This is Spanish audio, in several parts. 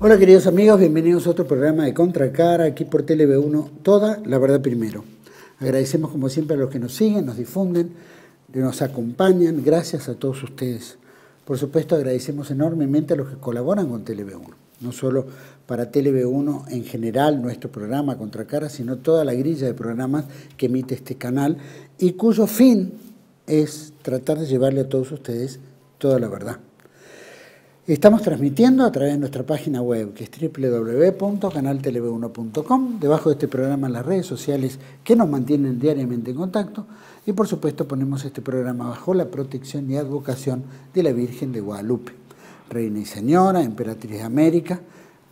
Hola queridos amigos, bienvenidos a otro programa de Contracara, aquí por TLV1, toda la verdad primero. Agradecemos como siempre a los que nos siguen, nos difunden, nos acompañan, gracias a todos ustedes. Por supuesto agradecemos enormemente a los que colaboran con TLV1, no solo para TLV1 en general, nuestro programa Contracara, sino toda la grilla de programas que emite este canal y cuyo fin es tratar de llevarle a todos ustedes toda la verdad. Estamos transmitiendo a través de nuestra página web, que es www.canaltelev1.com, debajo de este programa en las redes sociales que nos mantienen diariamente en contacto, y por supuesto ponemos este programa bajo la protección y advocación de la Virgen de Guadalupe, Reina y Señora, Emperatriz de América,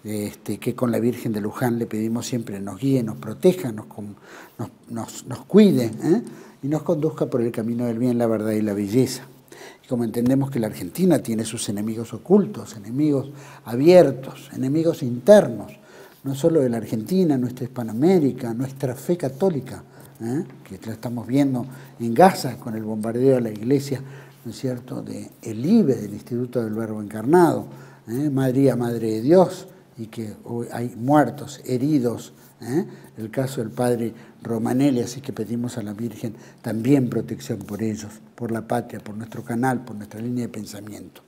que con la Virgen de Luján le pedimos siempre nos guíe, nos proteja, nos cuide, y nos conduzca por el camino del bien, la verdad y la belleza. Como entendemos que la Argentina tiene sus enemigos ocultos, enemigos abiertos, enemigos internos, no solo de la Argentina, nuestra Hispanoamérica, nuestra fe católica, que la estamos viendo en Gaza con el bombardeo a la iglesia, ¿no es cierto?, del IBE, del Instituto del Verbo Encarnado, María, Madre de Dios, y que hoy hay muertos, heridos, el caso del padre Romanelli, así que pedimos a la Virgen también protección por ellos, por la patria, por nuestro canal, por nuestra línea de pensamiento.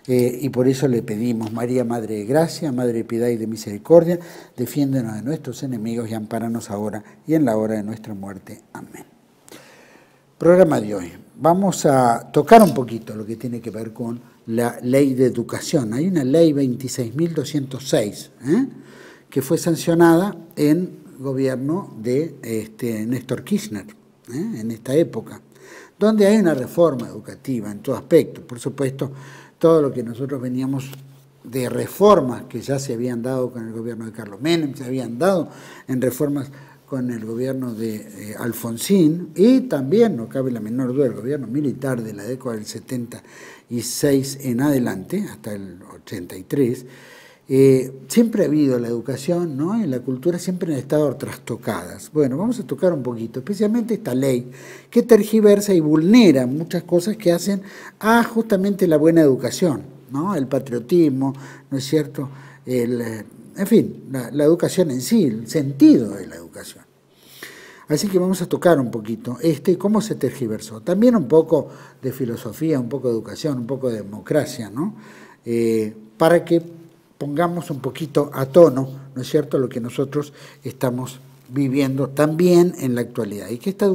Y por eso le pedimos, María, Madre de Gracia, Madre de Piedad y de Misericordia, defiéndenos de nuestros enemigos y ampáranos ahora y en la hora de nuestra muerte. Amén. Programa de hoy. Vamos a tocar un poquito lo que tiene que ver con la ley de educación. Hay una ley 26.206, que fue sancionada en gobierno de Néstor Kirchner, en esta época, donde hay una reforma educativa en todo aspecto. Por supuesto, todo lo que nosotros veníamos de reformas que ya se habían dado con el gobierno de Carlos Menem, se habían dado en reformas con el gobierno de Alfonsín, y también, no cabe la menor duda, el gobierno militar de la década del 76 en adelante, hasta el 83, siempre ha habido la educación, ¿no?, y la cultura siempre han estado trastocadas. Bueno, vamos a tocar un poquito, especialmente esta ley que tergiversa y vulnera muchas cosas que hacen a justamente la buena educación, ¿no?, el patriotismo, ¿no es cierto?, en fin, la educación en sí, el sentido de la educación. Así que vamos a tocar un poquito cómo se tergiversó. También un poco de filosofía, un poco de educación, un poco de democracia, ¿no?, para que pongamos un poquito a tono, ¿no es cierto?, lo que nosotros estamos viviendo también en la actualidad. Y que esta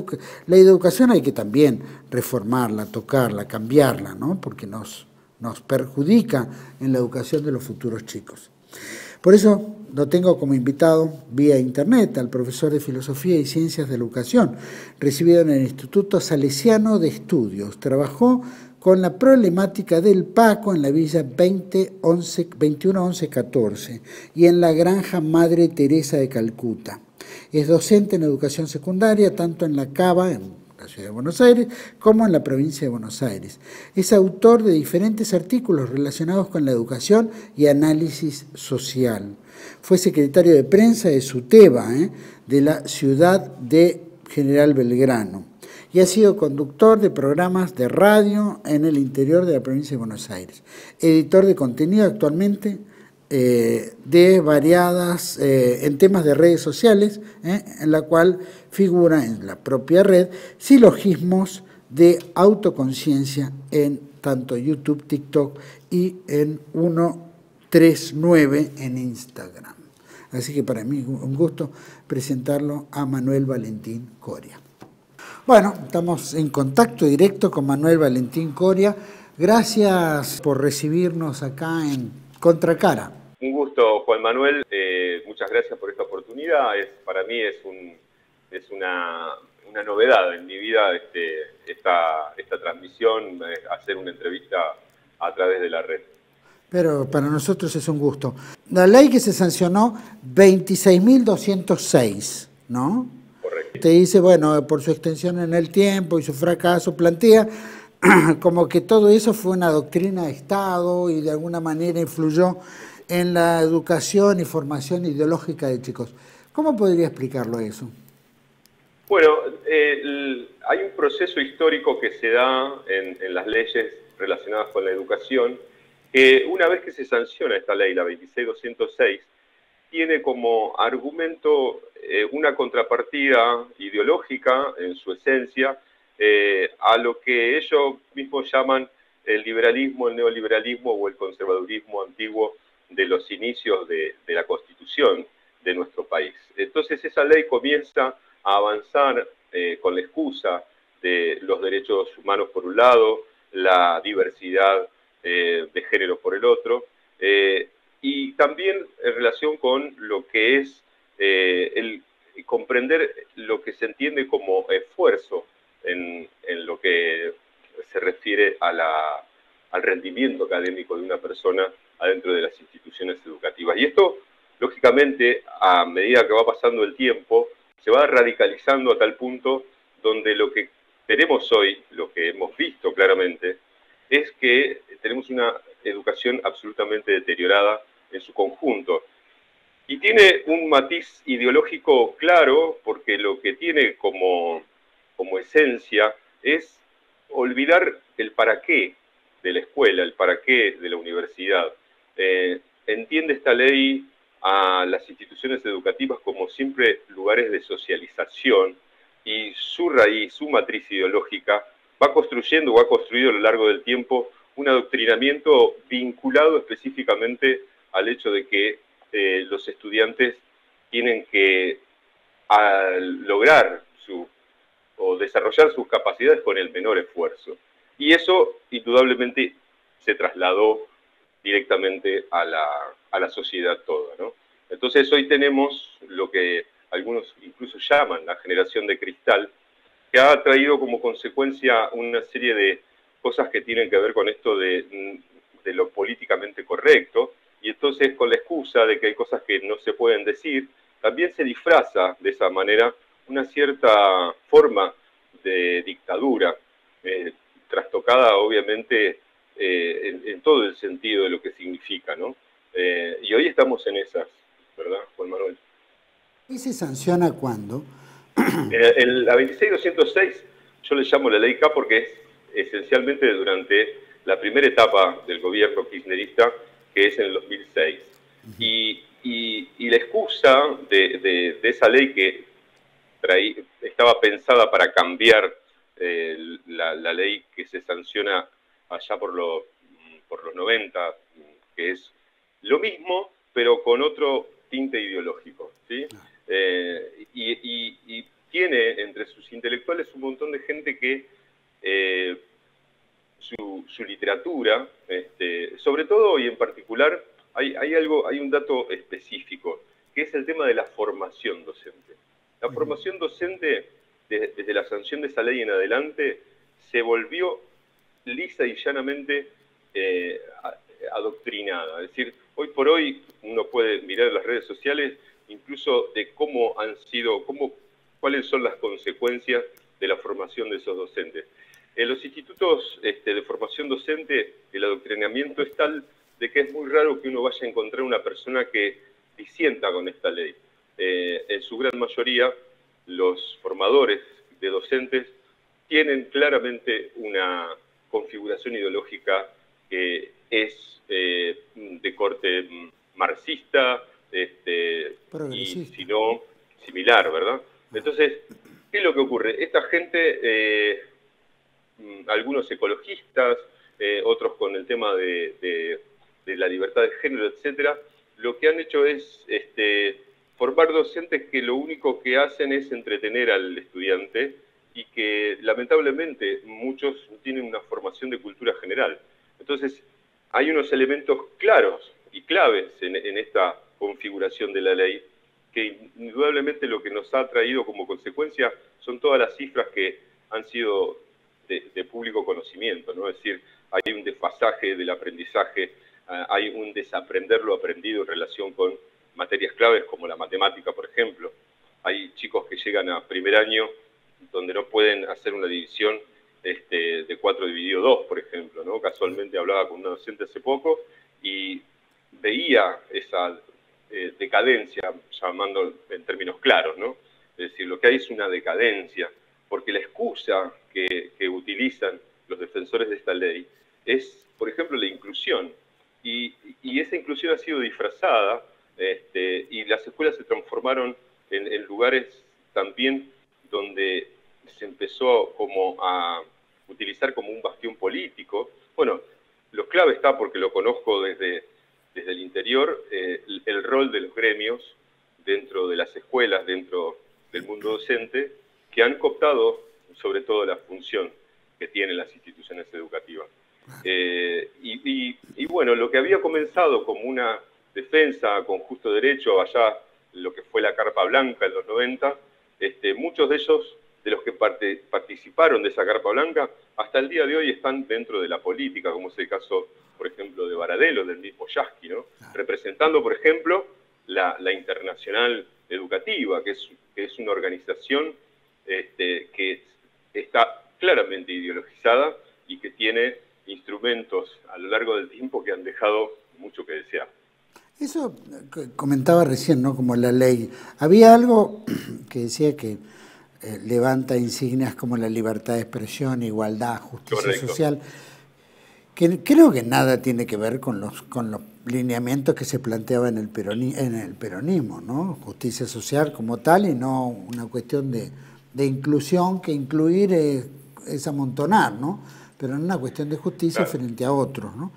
ley de educación hay que también reformarla, tocarla, cambiarla, ¿no?, porque nos perjudica en la educación de los futuros chicos. Por eso lo tengo como invitado vía internet al profesor de Filosofía y Ciencias de la Educación, recibido en el Instituto Salesiano de Estudios. Trabajó con la problemática del Paco en la Villa 211114 y en la Granja Madre Teresa de Calcuta. Es docente en educación secundaria, tanto en la Cava, en la ciudad de Buenos Aires, como en la provincia de Buenos Aires. Es autor de diferentes artículos relacionados con la educación y análisis social. Fue secretario de prensa de SUTEBA, de la ciudad de General Belgrano, y ha sido conductor de programas de radio en el interior de la provincia de Buenos Aires. Editor de contenido actualmente de variadas, en temas de redes sociales, en la cual figura en la propia red silogismos de autoconciencia en tanto YouTube, TikTok y en 139 en Instagram. Así que para mí un gusto presentarlo a Manuel Valentín Coria. Bueno, estamos en contacto directo con Manuel Valentín Coria. Gracias por recibirnos acá en Contracara. Un gusto, Juan Manuel. Muchas gracias por esta oportunidad. Para mí es una novedad en mi vida esta transmisión, hacer una entrevista a través de la red. Pero para nosotros es un gusto. La ley que se sancionó, 26.206, ¿no? Correcto. Te dice, bueno, por su extensión en el tiempo y su fracaso, plantea como que todo eso fue una doctrina de Estado y de alguna manera influyó en la educación y formación ideológica de chicos. ¿Cómo podría explicarlo eso? Bueno, hay un proceso histórico que se da en las leyes relacionadas con la educación, que una vez que se sanciona esta ley, la 26206, tiene como argumento una contrapartida ideológica en su esencia a lo que ellos mismos llaman el liberalismo, el neoliberalismo o el conservadurismo antiguo de los inicios de la Constitución de nuestro país. Entonces esa ley comienza a avanzar con la excusa de los derechos humanos por un lado, la diversidad de género por el otro, y también en relación con lo que es el comprender lo que se entiende como esfuerzo en lo que se refiere al rendimiento académico de una persona adentro de las instituciones educativas. Y esto, lógicamente, a medida que va pasando el tiempo, se va radicalizando a tal punto donde lo que tenemos hoy, lo que hemos visto claramente, es que tenemos una educación absolutamente deteriorada en su conjunto. Y tiene un matiz ideológico claro, porque lo que tiene como esencia es olvidar el para qué de la escuela, el para qué de la universidad. Entiende esta ley a las instituciones educativas como siempre lugares de socialización, y su raíz, su matriz ideológica, va construyendo o ha construido a lo largo del tiempo un adoctrinamiento vinculado específicamente al hecho de que los estudiantes tienen que lograr o desarrollar sus capacidades con el menor esfuerzo. Y eso indudablemente se trasladó directamente a la sociedad toda, ¿no? Entonces hoy tenemos lo que algunos incluso llaman la generación de cristal, que ha traído como consecuencia una serie de cosas que tienen que ver con esto de lo políticamente correcto, y entonces con la excusa de que hay cosas que no se pueden decir, también se disfraza de esa manera una cierta forma de dictadura, trastocada obviamente en todo el sentido de lo que significa, ¿no? Y hoy estamos en esas, ¿verdad, Juan Manuel? ¿Y se sanciona cuándo? La 26206 yo le llamo la ley K porque es esencialmente durante la primera etapa del gobierno kirchnerista, que es en el 2006. Y la excusa de esa ley que estaba pensada para cambiar la ley que se sanciona allá por los 90, que es lo mismo, pero con otro tinte ideológico, ¿sí? Y tiene entre sus intelectuales un montón de gente que su literatura, sobre todo y en particular, hay un dato específico, que es el tema de la formación docente. La formación docente, desde la sanción de esa ley en adelante, se volvió lisa y llanamente adoctrinada. Es decir, hoy por hoy uno puede mirar las redes sociales incluso de cómo han sido, cuáles son las consecuencias de la formación de esos docentes. En los institutos de formación docente, el adoctrinamiento es tal de que es muy raro que uno vaya a encontrar una persona que disienta con esta ley. En su gran mayoría, los formadores de docentes tienen claramente una configuración ideológica que es de corte marxista, y si no, similar, ¿verdad? Entonces, ¿qué es lo que ocurre? Esta gente, algunos ecologistas, otros con el tema de la libertad de género, etcétera, lo que han hecho es formar docentes que lo único que hacen es entretener al estudiante, y que lamentablemente muchos tienen una formación de cultura general. Entonces, hay unos elementos claros y claves en esta configuración de la ley, que indudablemente lo que nos ha traído como consecuencia son todas las cifras que han sido de público conocimiento, ¿no? Es decir, hay un desfasaje del aprendizaje, hay un desaprender lo aprendido en relación con materias claves como la matemática, por ejemplo. Hay chicos que llegan a primer año donde no pueden hacer una división de 4 dividido 2, por ejemplo, ¿no? Casualmente hablaba con una docente hace poco y veía esa decadencia, llamando en términos claros, ¿no? Es decir, lo que hay es una decadencia, porque la excusa que utilizan los defensores de esta ley es, por ejemplo, la inclusión. y esa inclusión ha sido disfrazada, y las escuelas se transformaron en lugares también donde se empezó como a utilizar como un bastión político. Bueno, lo clave está, porque lo conozco desde el interior, el rol de los gremios dentro de las escuelas, dentro del mundo docente, que han cooptado sobre todo la función que tienen las instituciones educativas. Y bueno, lo que había comenzado como una defensa con justo derecho allá, lo que fue la Carpa Blanca en los 90, muchos de ellos, de los que participaron de esa Carpa Blanca, hasta el día de hoy están dentro de la política, como es el caso, por ejemplo, de Baradel o del mismo Yasky, ¿no? Representando, por ejemplo, la Internacional Educativa, que es una organización que está claramente ideologizada y que tiene instrumentos a lo largo del tiempo que han dejado mucho que desear. Eso comentaba recién, ¿no? Como la ley. Había algo que decía que levanta insignias como la libertad de expresión, igualdad, justicia Correcto. social, que creo que nada tiene que ver con los lineamientos que se planteaba en el peronismo, ¿no? Justicia social como tal, y no una cuestión de inclusión, que incluir es amontonar, ¿no? Pero en una cuestión de justicia, claro, frente a otros, ¿no?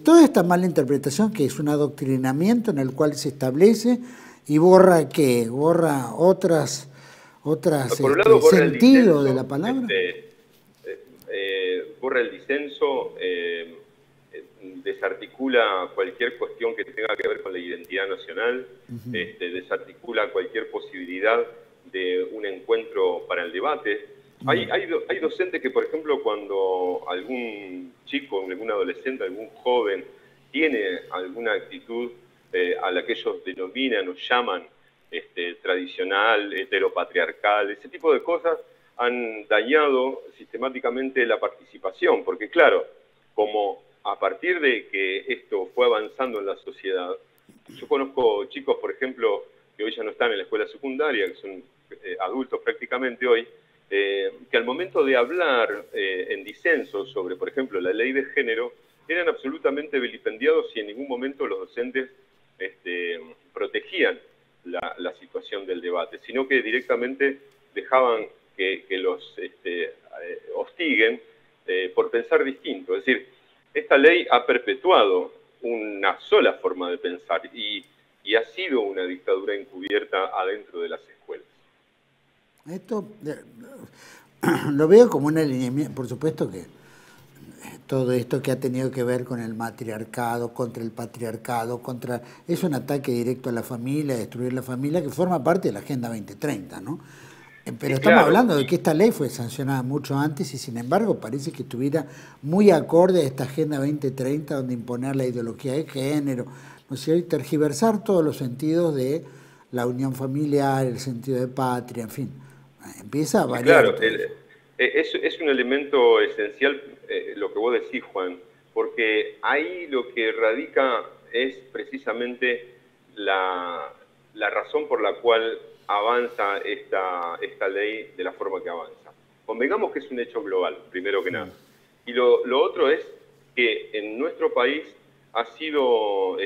Toda esta mala interpretación, que es un adoctrinamiento en el cual se establece y borra, ¿qué? Borra otras por un lado, borra sentido el disenso, de la palabra. Borra el disenso, desarticula cualquier cuestión que tenga que ver con la identidad nacional, desarticula cualquier posibilidad de un encuentro para el debate. Hay docentes que, por ejemplo, cuando algún chico, algún adolescente, algún joven tiene alguna actitud a la que ellos denominan o llaman tradicional, heteropatriarcal, ese tipo de cosas, han dañado sistemáticamente la participación, porque claro, como a partir de que esto fue avanzando en la sociedad, yo conozco chicos, por ejemplo, que hoy ya no están en la escuela secundaria, que son adultos prácticamente hoy, que al momento de hablar en disenso sobre, por ejemplo, la ley de género, eran absolutamente vilipendiados y en ningún momento los docentes protegían la situación del debate, sino que directamente dejaban que los hostiguen por pensar distinto. Es decir, esta ley ha perpetuado una sola forma de pensar y ha sido una dictadura encubierta adentro de las escuelas. Esto lo veo como un alineamiento, por supuesto que todo esto que ha tenido que ver con el matriarcado, contra el patriarcado, es un ataque directo a la familia, a destruir la familia, que forma parte de la Agenda 2030, ¿no? Pero estamos hablando de que esta ley fue sancionada mucho antes y sin embargo parece que estuviera muy acorde a esta Agenda 2030, donde imponer la ideología de género, no sé, y tergiversar todos los sentidos de la unión familiar, el sentido de patria, en fin, empieza a variar. Claro, es un elemento esencial lo que vos decís, Juan, porque ahí lo que radica es precisamente la razón por la cual avanza esta ley de la forma que avanza. Convengamos que es un hecho global, primero que nada. Y lo otro es que en nuestro país ha sido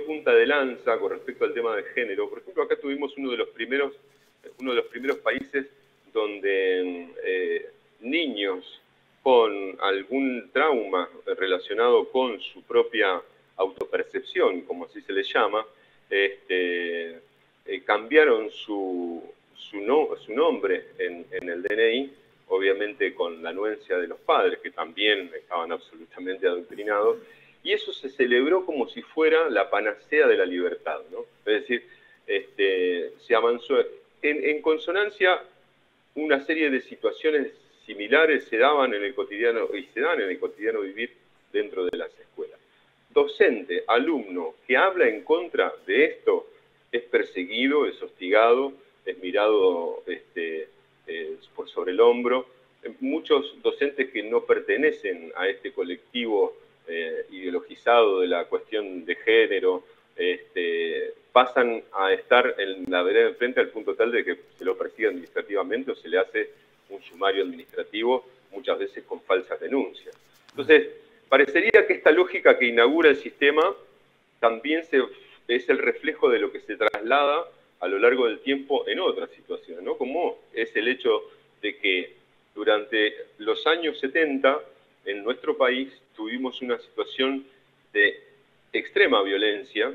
punta de lanza con respecto al tema de género. Por ejemplo, acá tuvimos uno de los primeros países donde niños con algún trauma relacionado con su propia autopercepción, como así se les llama, cambiaron su nombre en el DNI, obviamente con la anuencia de los padres, que también estaban absolutamente adoctrinados, y eso se celebró como si fuera la panacea de la libertad, ¿no? Es decir, se avanzó. En consonancia, una serie de situaciones similares se daban en el cotidiano y se dan en el cotidiano vivir dentro de las escuelas. Docente, alumno que habla en contra de esto es perseguido, es hostigado, es mirado por sobre el hombro. Muchos docentes que no pertenecen a este colectivo ideologizado de la cuestión de género, pasan a estar en la vereda de enfrente al punto tal de que se lo persigue administrativamente o se le hace un sumario administrativo, muchas veces con falsas denuncias. Entonces, parecería que esta lógica que inaugura el sistema también es el reflejo de lo que se traslada a lo largo del tiempo en otras situaciones, ¿no? Como es el hecho de que durante los años 70 en nuestro país tuvimos una situación de extrema violencia.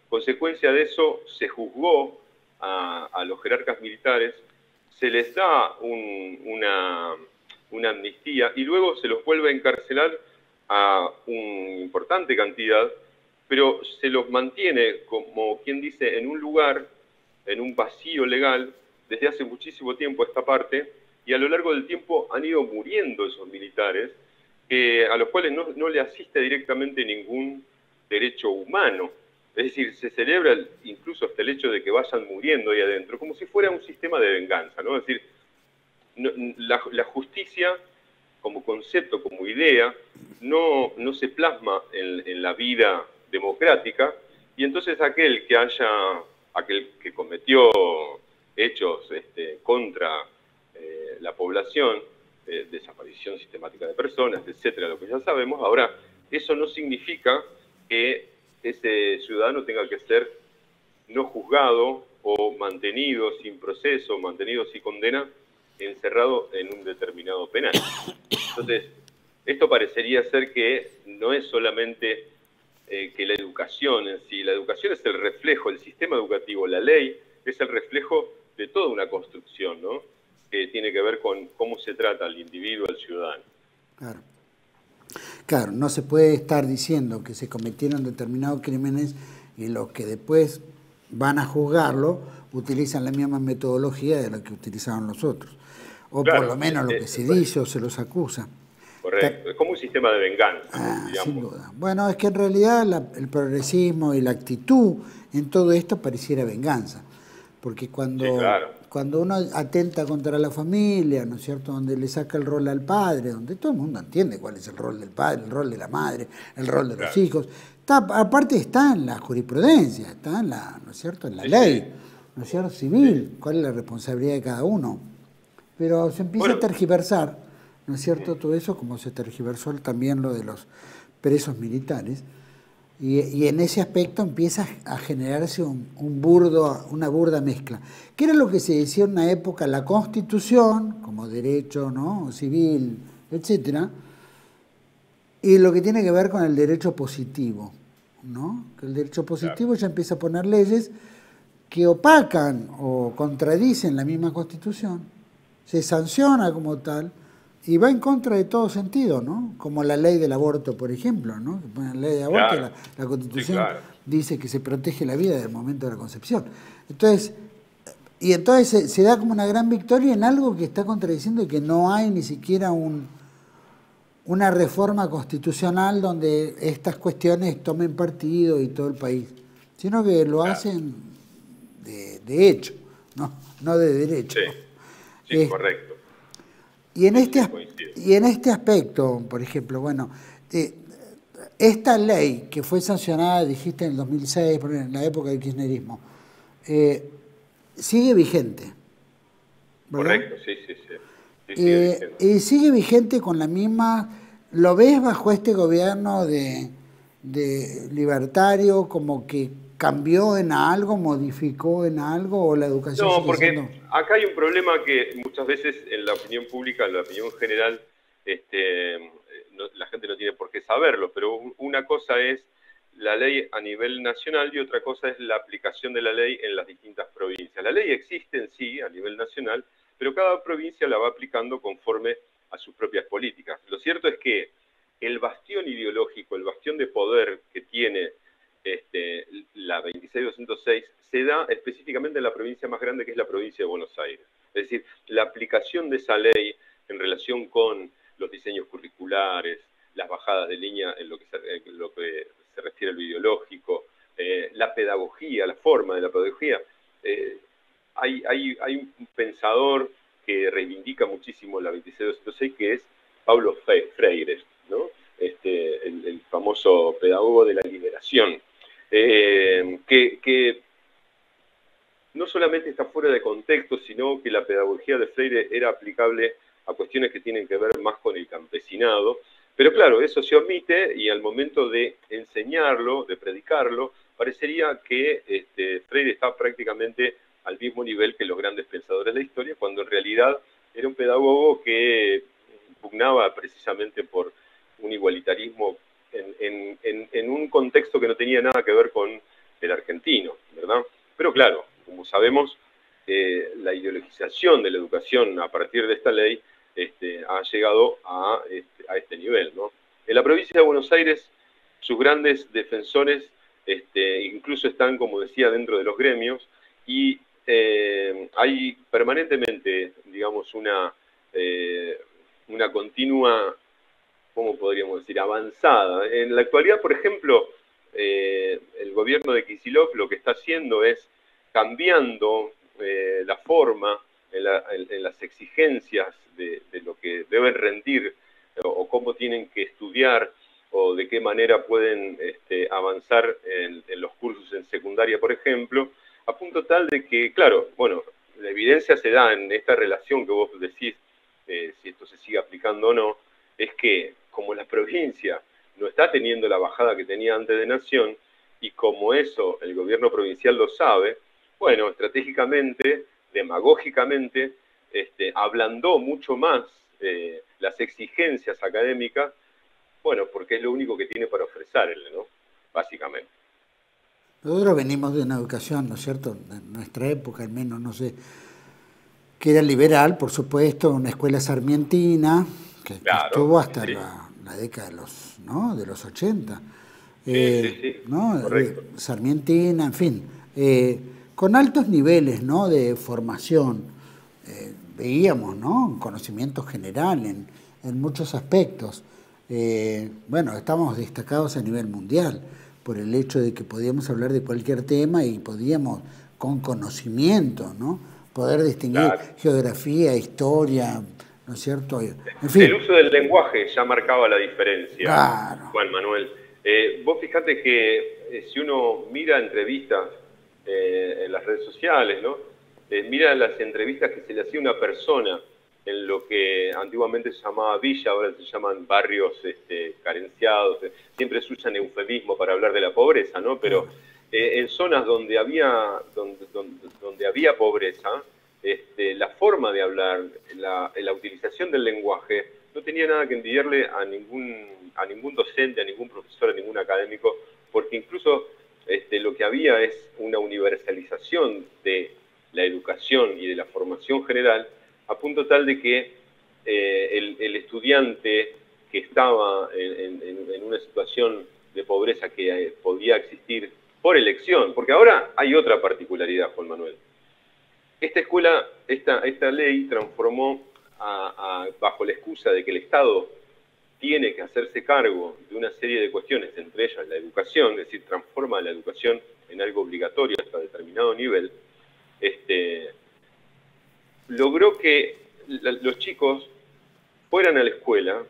Consecuencia de eso, se juzgó a los jerarcas militares, se les da una amnistía y luego se los vuelve a encarcelar a una importante cantidad, pero se los mantiene, como quien dice, en un lugar, en un vacío legal, desde hace muchísimo tiempo esta parte, y a lo largo del tiempo han ido muriendo esos militares, a los cuales no le asiste directamente ningún derecho humano. Es decir, se celebra incluso hasta el hecho de que vayan muriendo ahí adentro, como si fuera un sistema de venganza, ¿no? Es decir, la justicia como concepto, como idea, no se plasma en la vida democrática, y entonces aquel que cometió hechos contra la población, desaparición sistemática de personas, etcétera, lo que ya sabemos, ahora eso no significa que ese ciudadano tenga que ser no juzgado o mantenido sin proceso, mantenido sin condena, encerrado en un determinado penal. Entonces, esto parecería ser que no es solamente que la educación en sí, la educación es el reflejo, el sistema educativo, la ley es el reflejo de toda una construcción, ¿no? Que tiene que ver con cómo se trata al individuo, al ciudadano. Claro. Claro, no se puede estar diciendo que se cometieron determinados crímenes y los que después van a juzgarlo utilizan la misma metodología de la que utilizaron los otros. O claro, por lo menos lo que se dice o se los acusa. Correcto, es como un sistema de venganza, digamos. Sin duda. Bueno, es que en realidad el progresismo y la actitud en todo esto pareciera venganza. Porque cuando, sí, claro, cuando uno atenta contra la familia, ¿no es cierto?, donde le saca el rol al padre, donde todo el mundo entiende cuál es el rol del padre, el rol de la madre, el rol de los hijos, aparte está en la jurisprudencia, está en la, ¿no es cierto?, en la ley, ¿no es cierto?, civil, cuál es la responsabilidad de cada uno. Pero se empieza a tergiversar, ¿no es cierto?, todo eso, como se tergiversó también lo de los presos militares, y en ese aspecto empieza a generarse una burda mezcla. ¿Qué era lo que se decía en una época? La Constitución, como derecho, ¿no?, civil, etcétera, y lo que tiene que ver con el derecho positivo, ¿no? Que el derecho positivo ya empieza a poner leyes que opacan o contradicen la misma Constitución, se sanciona como tal, y va en contra de todo sentido, ¿no? Como la ley del aborto, por ejemplo, ¿no? La ley de aborto, claro, la Constitución dice que se protege la vida desde el momento de la concepción. Entonces se da como una gran victoria en algo que está contradiciendo y que no hay ni siquiera una reforma constitucional donde estas cuestiones tomen partido y todo el país, sino que lo hacen de hecho, no de derecho. Sí, correcto. Y en este aspecto, por ejemplo, bueno, esta ley que fue sancionada, dijiste, en el 2006, en la época del kirchnerismo, sigue vigente, ¿verdad? Correcto, sí, sigue vigente. Y sigue vigente con la misma... ¿Lo ves bajo este gobierno de libertario como que cambió en algo, modificó en algo, o la educación sigue porque siendo... acá hay un problema que muchas veces en la opinión pública, en la opinión general, la gente no tiene por qué saberlo, pero una cosa es la ley a nivel nacional y otra cosa es la aplicación de la ley en las distintas provincias. La ley existe en sí a nivel nacional, pero cada provincia la va aplicando conforme a sus propias políticas. Lo cierto es que el bastión ideológico, el bastión de poder que tiene la 26206 se da específicamente en la provincia más grande, que es la provincia de Buenos Aires. Es decir, la aplicación de esa ley en relación con los diseños curriculares, las bajadas de línea en lo que se refiere a lo ideológico, la pedagogía, la forma de la pedagogía. Hay un pensador que reivindica muchísimo la 26206, que es Paulo Freire, ¿no? El famoso pedagogo de la liberación, que no solamente está fuera de contexto, sino que la pedagogía de Freire era aplicable a cuestiones que tienen que ver más con el campesinado, Pero claro, eso se omite y al momento de enseñarlo, de predicarlo, parecería que Freire está prácticamente al mismo nivel que los grandes pensadores de la historia, cuando en realidad era un pedagogo que pugnaba precisamente por un igualitarismo en un contexto que no tenía nada que ver con el argentino, ¿verdad? Pero claro, como sabemos, la ideologización de la educación a partir de esta ley ha llegado a este nivel, ¿no? En la provincia de Buenos Aires, sus grandes defensores incluso están, como decía, dentro de los gremios y hay permanentemente, digamos, una continua, ¿cómo podríamos decir?, avanzada. En la actualidad, por ejemplo, el gobierno de Kicillof lo que está haciendo es cambiando la forma en las exigencias de lo que deben rendir o cómo tienen que estudiar o de qué manera pueden avanzar en los cursos en secundaria, por ejemplo, a punto tal de que, claro, bueno, la evidencia se da en esta relación que vos decís, si esto se sigue aplicando o no, es que como la provincia no está teniendo la bajada que tenía antes de Nación, y como eso el gobierno provincial lo sabe, bueno, estratégicamente, demagógicamente, ablandó mucho más las exigencias académicas, bueno, porque es lo único que tiene para ofrecerle, ¿no? Básicamente. Nosotros venimos de una educación, ¿no es cierto?, en nuestra época al menos, no sé, que era liberal, por supuesto, una escuela sarmientina, que estuvo hasta sí. la década de los 80. Sí, ¿no? Correcto. Sarmientina, en fin, con altos niveles, ¿no?, de formación. Veíamos, ¿no?, un conocimiento general en muchos aspectos. Bueno, estamos destacados a nivel mundial por el hecho de que podíamos hablar de cualquier tema y podíamos, con conocimiento, ¿no?, poder distinguir geografía, historia, ¿no es cierto? En fin. El uso del lenguaje ya marcaba la diferencia, claro. Juan Manuel. Vos fijate que si uno mira entrevistas en las redes sociales, ¿no? Mira las entrevistas que se le hacía a una persona en lo que antiguamente se llamaba villa, ahora se llaman barrios carenciados, siempre se usan eufemismo para hablar de la pobreza, ¿no? Pero en zonas donde había pobreza, la forma de hablar, la utilización del lenguaje, no tenía nada que envidiarle a ningún docente, a ningún profesor, a ningún académico, porque incluso lo que había es una universalización de la educación y de la formación general, a punto tal de que el estudiante que estaba en una situación de pobreza que podía existir por elección, porque ahora hay otra particularidad, Juan Manuel. Esta escuela, esta ley transformó bajo la excusa de que el Estado tiene que hacerse cargo de una serie de cuestiones, entre ellas la educación, es decir, transforma la educación en algo obligatorio hasta determinado nivel, logró que los chicos fueran a la escuela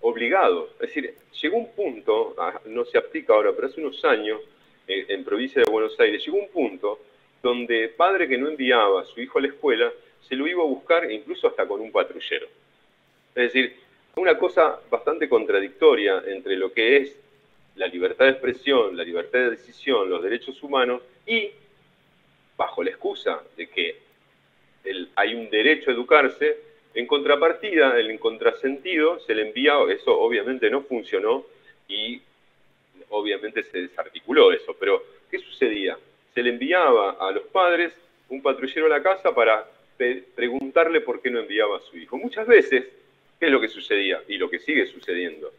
obligados. Es decir, llegó un punto, no se aplica ahora, pero hace unos años, en provincia de Buenos Aires, llegó un punto donde padre que no enviaba a su hijo a la escuela, se lo iba a buscar incluso hasta con un patrullero. Es decir, una cosa bastante contradictoria entre lo que es la libertad de expresión, la libertad de decisión, los derechos humanos, y bajo la excusa de que hay un derecho a educarse, en contrapartida, en contrasentido, se le envía, eso obviamente no funcionó y obviamente se desarticuló eso, pero ¿qué sucedía? Se le enviaba a los padres un patrullero a la casa para preguntarle por qué no enviaba a su hijo. Muchas veces, ¿qué es lo que sucedía? Y lo que sigue sucediendo.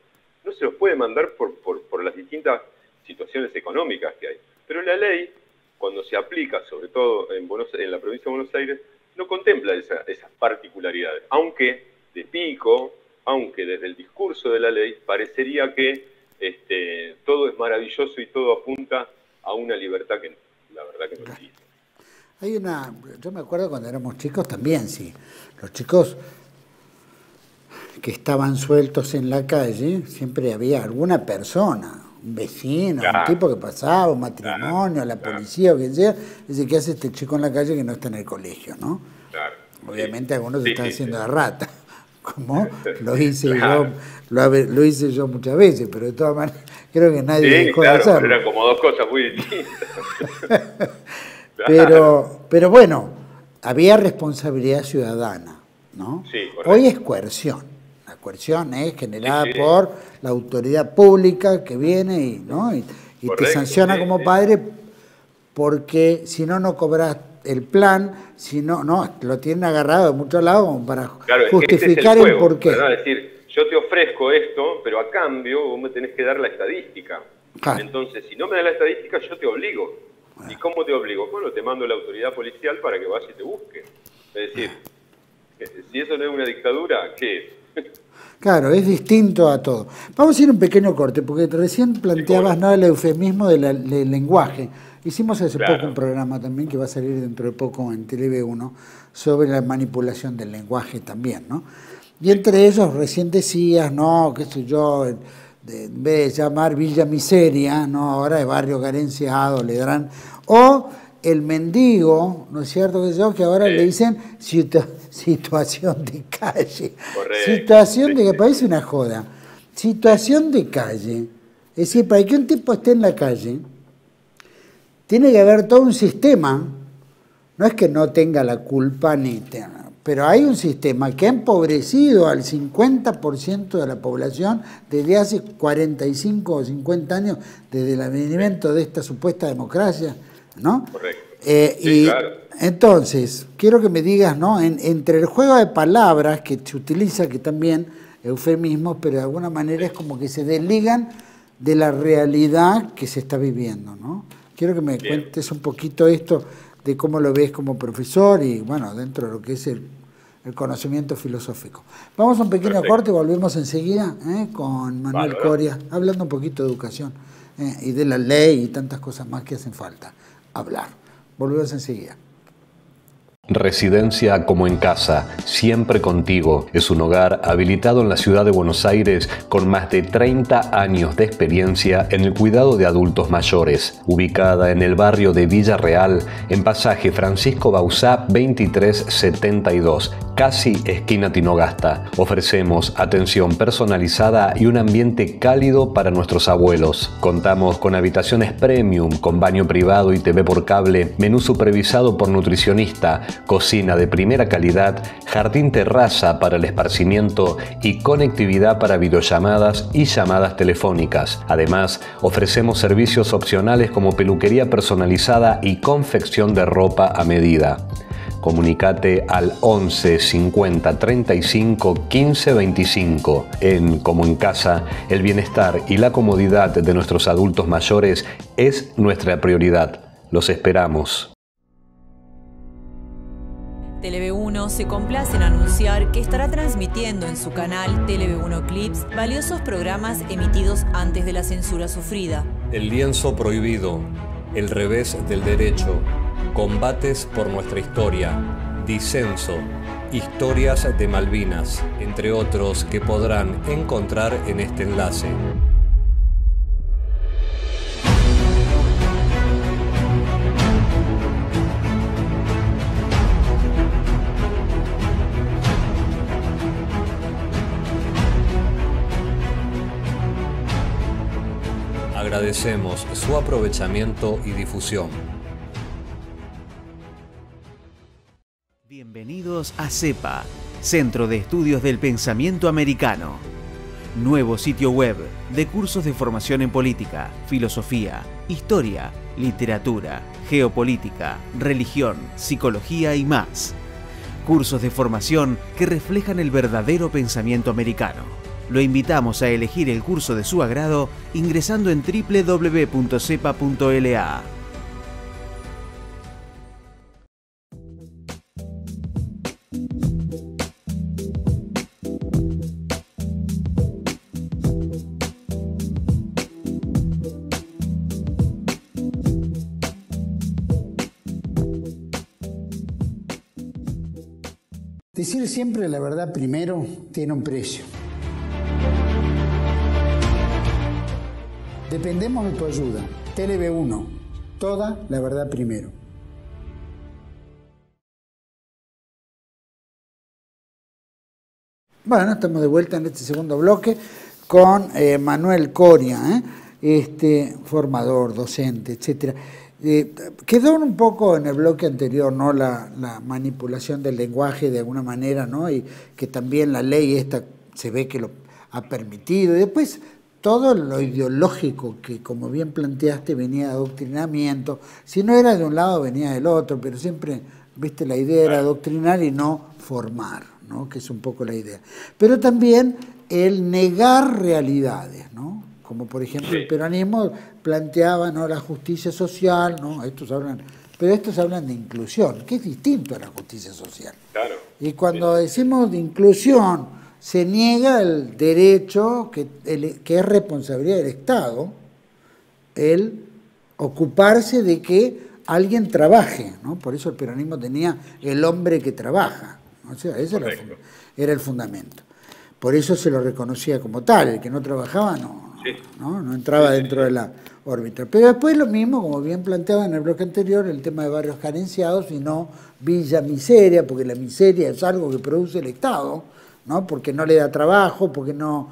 No se los puede mandar por las distintas situaciones económicas que hay. Pero la ley, cuando se aplica, sobre todo en la provincia de Buenos Aires, no contempla esas particularidades. Aunque de pico, aunque desde el discurso de la ley, parecería que todo es maravilloso y todo apunta a una libertad que la verdad que no existe. Yo me acuerdo cuando éramos chicos también, sí. Los chicos que estaban sueltos en la calle, siempre había alguna persona, un vecino, un tipo que pasaba, un matrimonio, la policía o quien sea, dice, ¿qué hace este chico en la calle que no está en el colegio, no? Claro. Obviamente algunos se están haciendo de rata, como lo hice yo, lo hice yo muchas veces, pero de todas maneras creo que nadie dejó de hacerlo. Pero eran como dos cosas muy distintas. Pero bueno, había responsabilidad ciudadana, ¿no? Sí, correcto. Hoy es coerción. La coerción es generada por la autoridad pública que viene y, ¿no? y te sanciona como padre, porque si no, no cobras el plan, si no, lo tienen agarrado de muchos lados como para justificar el porqué. Es decir, yo te ofrezco esto, pero a cambio vos me tenés que dar la estadística. Claro. Entonces, si no me das la estadística, yo te obligo. ¿Y cómo te obligo? Bueno, te mando la autoridad policial para que vaya y te busque. Es decir, si eso no es una dictadura, ¿qué es? Claro, es distinto a todo. Vamos a ir un pequeño corte, porque recién planteabas, ¿no?, el eufemismo del lenguaje. Hicimos hace poco un programa también que va a salir dentro de poco en TV1 sobre la manipulación del lenguaje también, ¿no? Y entre ellos recién decías, no, qué sé yo, en vez de llamar Villa Miseria, no, ahora es Barrio Carenciado, le darán, o el mendigo, ¿no es cierto? Que ahora le dicen situación de calle. Correcto. Situación de que parece una joda. Situación de calle. Es decir, para que un tipo esté en la calle, tiene que haber todo un sistema. No es que no tenga la culpa pero hay un sistema que ha empobrecido al 50% de la población desde hace 45 o 50 años, desde el advenimiento de esta supuesta democracia, ¿no? Correcto. Claro. Entonces, quiero que me digas, ¿no?, entre el juego de palabras que se utiliza, que también eufemismos, pero de alguna manera es como que se desligan de la realidad que se está viviendo, ¿no? Quiero que me cuentes un poquito esto de cómo lo ves como profesor y, bueno, dentro de lo que es el conocimiento filosófico. Vamos a un pequeño corte y volvemos enseguida con Manuel Coria, hablando un poquito de educación y de la ley y tantas cosas más que hacen falta hablar. Volvemos enseguida. Residencia como en casa, siempre contigo. Es un hogar habilitado en la ciudad de Buenos Aires con más de 30 años de experiencia en el cuidado de adultos mayores. Ubicada en el barrio de Villa Real, en pasaje Francisco Bauzá 2372, casi esquina Tinogasta. Ofrecemos atención personalizada y un ambiente cálido para nuestros abuelos. Contamos con habitaciones premium, con baño privado y TV por cable, menú supervisado por nutricionista, cocina de primera calidad, jardín terraza para el esparcimiento y conectividad para videollamadas y llamadas telefónicas. Además, ofrecemos servicios opcionales como peluquería personalizada y confección de ropa a medida. Comunicate al 11 50 35 15 25. En Como en Casa, el bienestar y la comodidad de nuestros adultos mayores es nuestra prioridad. Los esperamos. TLV1 se complace en anunciar que estará transmitiendo en su canal TLV1 Clips valiosos programas emitidos antes de la censura sufrida. El lienzo prohibido, el revés del derecho, combates por nuestra historia, disenso, historias de Malvinas, entre otros que podrán encontrar en este enlace. Agradecemos su aprovechamiento y difusión. Bienvenidos a CEPA, Centro de Estudios del Pensamiento Americano. Nuevo sitio web de cursos de formación en política, filosofía, historia, literatura, geopolítica, religión, psicología y más. Cursos de formación que reflejan el verdadero pensamiento americano. Lo invitamos a elegir el curso de su agrado ingresando en www.cepa.la. Decir siempre la verdad primero tiene un precio. Dependemos de tu ayuda. TLV1, toda la verdad primero. Bueno, estamos de vuelta en este segundo bloque con Manuel Coria, formador, docente, etcétera. Quedó un poco en el bloque anterior, ¿no? La manipulación del lenguaje de alguna manera, ¿no? Y que también la ley esta se ve que lo ha permitido. Y después todo lo ideológico que, como bien planteaste, venía de adoctrinamiento. Si no era de un lado, venía del otro, pero siempre, viste, la idea era adoctrinar y no formar, ¿no? Que es un poco la idea. Pero también el negar realidades, ¿no? Como por ejemplo el peronismo planteaba, ¿no? La justicia social, ¿no? Pero estos hablan de inclusión, que es distinto a la justicia social. Claro. Y cuando decimos de inclusión, se niega el derecho que es responsabilidad del Estado, el ocuparse de que alguien trabaje, ¿no? Por eso el peronismo tenía el hombre que trabaja, ¿no? O sea, ese era el fundamento. Por eso se lo reconocía como tal, el que no trabajaba no entraba dentro de la órbita. Pero después lo mismo, como bien planteaba en el bloque anterior, el tema de barrios carenciados y no villa miseria, porque la miseria es algo que produce el Estado, ¿no? Porque no le da trabajo, porque no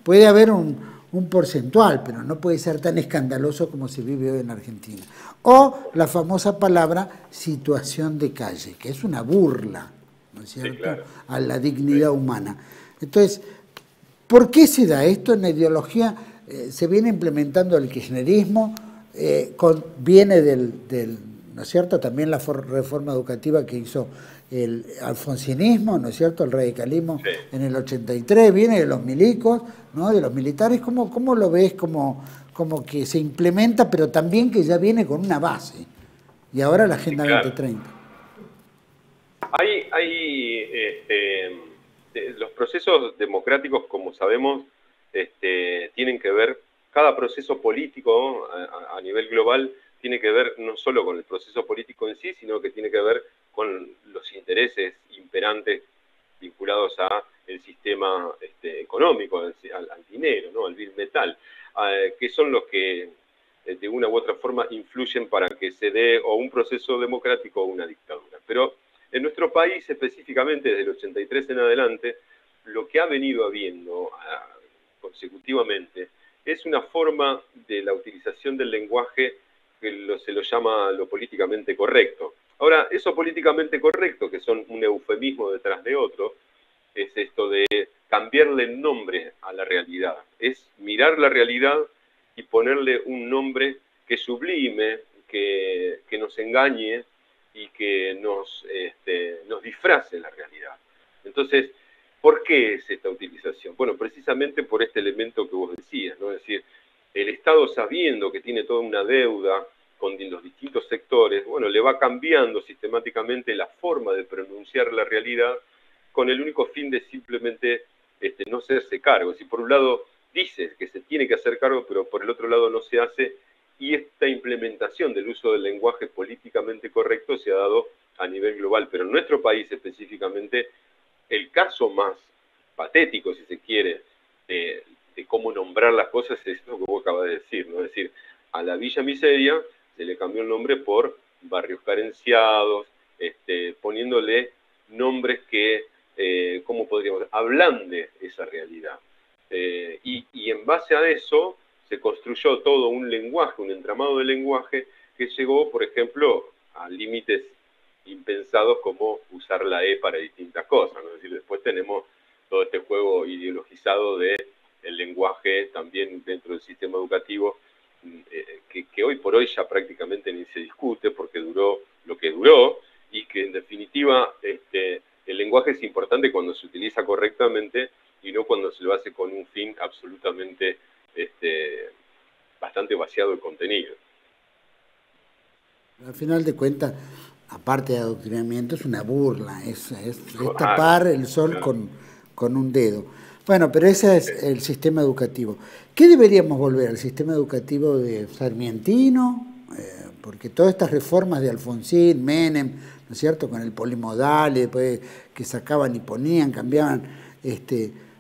puede haber un porcentual, pero no puede ser tan escandaloso como se vive hoy en Argentina. O la famosa palabra situación de calle, que es una burla, ¿no es cierto?, claro, a la dignidad humana. Entonces, ¿por qué se da esto en la ideología? Se viene implementando el kirchnerismo, viene del ¿no es cierto?, también la reforma educativa que hizo el alfonsinismo, ¿no es cierto?, el radicalismo en el 83, viene de los milicos, ¿no?, de los militares. ¿Cómo lo ves como que se implementa, pero también que ya viene con una base? Y ahora la Agenda 2030. Los procesos democráticos, como sabemos, tienen que ver, cada proceso político a nivel global tiene que ver no solo con el proceso político en sí, sino que tiene que ver con los intereses imperantes vinculados a el sistema económico, al dinero, ¿no?, al bill metal, que son los que de una u otra forma influyen para que se dé o un proceso democrático o una dictadura. Pero en nuestro país, específicamente desde el 83 en adelante, lo que ha venido habiendo consecutivamente es una forma de la utilización del lenguaje que se lo llama lo políticamente correcto. Ahora, eso políticamente correcto, que son un eufemismo detrás de otro, es esto de cambiarle el nombre a la realidad. Es mirar la realidad y ponerle un nombre que sublime, que nos engañe y que nos disfrace la realidad. Entonces, ¿por qué es esta utilización? Bueno, precisamente por este elemento que vos decías, ¿no? Es decir, el Estado, sabiendo que tiene toda una deuda con los distintos sectores, bueno, le va cambiando sistemáticamente la forma de pronunciar la realidad con el único fin de simplemente no hacerse cargo. Si por un lado dice que se tiene que hacer cargo, pero por el otro lado no se hace, y esta implementación del uso del lenguaje políticamente correcto se ha dado a nivel global. Pero en nuestro país específicamente, el caso más patético, si se quiere, de cómo nombrar las cosas es lo que vos acabas de decir, ¿no? Es decir, a la Villa Miseria se le cambió el nombre por barrios carenciados, poniéndole nombres que, ¿cómo podríamos decir?, ablande esa realidad. Y en base a eso se construyó todo un lenguaje, un entramado de lenguaje que llegó, por ejemplo, a límites impensados como usar la E para distintas cosas, ¿no? Es decir, después tenemos todo este juego ideologizado de el lenguaje también dentro del sistema educativo, que hoy por hoy ya prácticamente ni se discute porque duró lo que duró, y que en definitiva el lenguaje es importante cuando se utiliza correctamente y no cuando se lo hace con un fin absolutamente bastante vaciado de contenido. Al final de cuentas, aparte de adoctrinamiento, es una burla, es tapar el sol con un dedo. Bueno, pero ese es el sistema educativo. ¿Qué deberíamos volver? ¿Al sistema educativo de Sarmientino? Porque todas estas reformas de Alfonsín, Menem, ¿no es cierto?, con el polimodal, y después que sacaban y ponían, cambiaban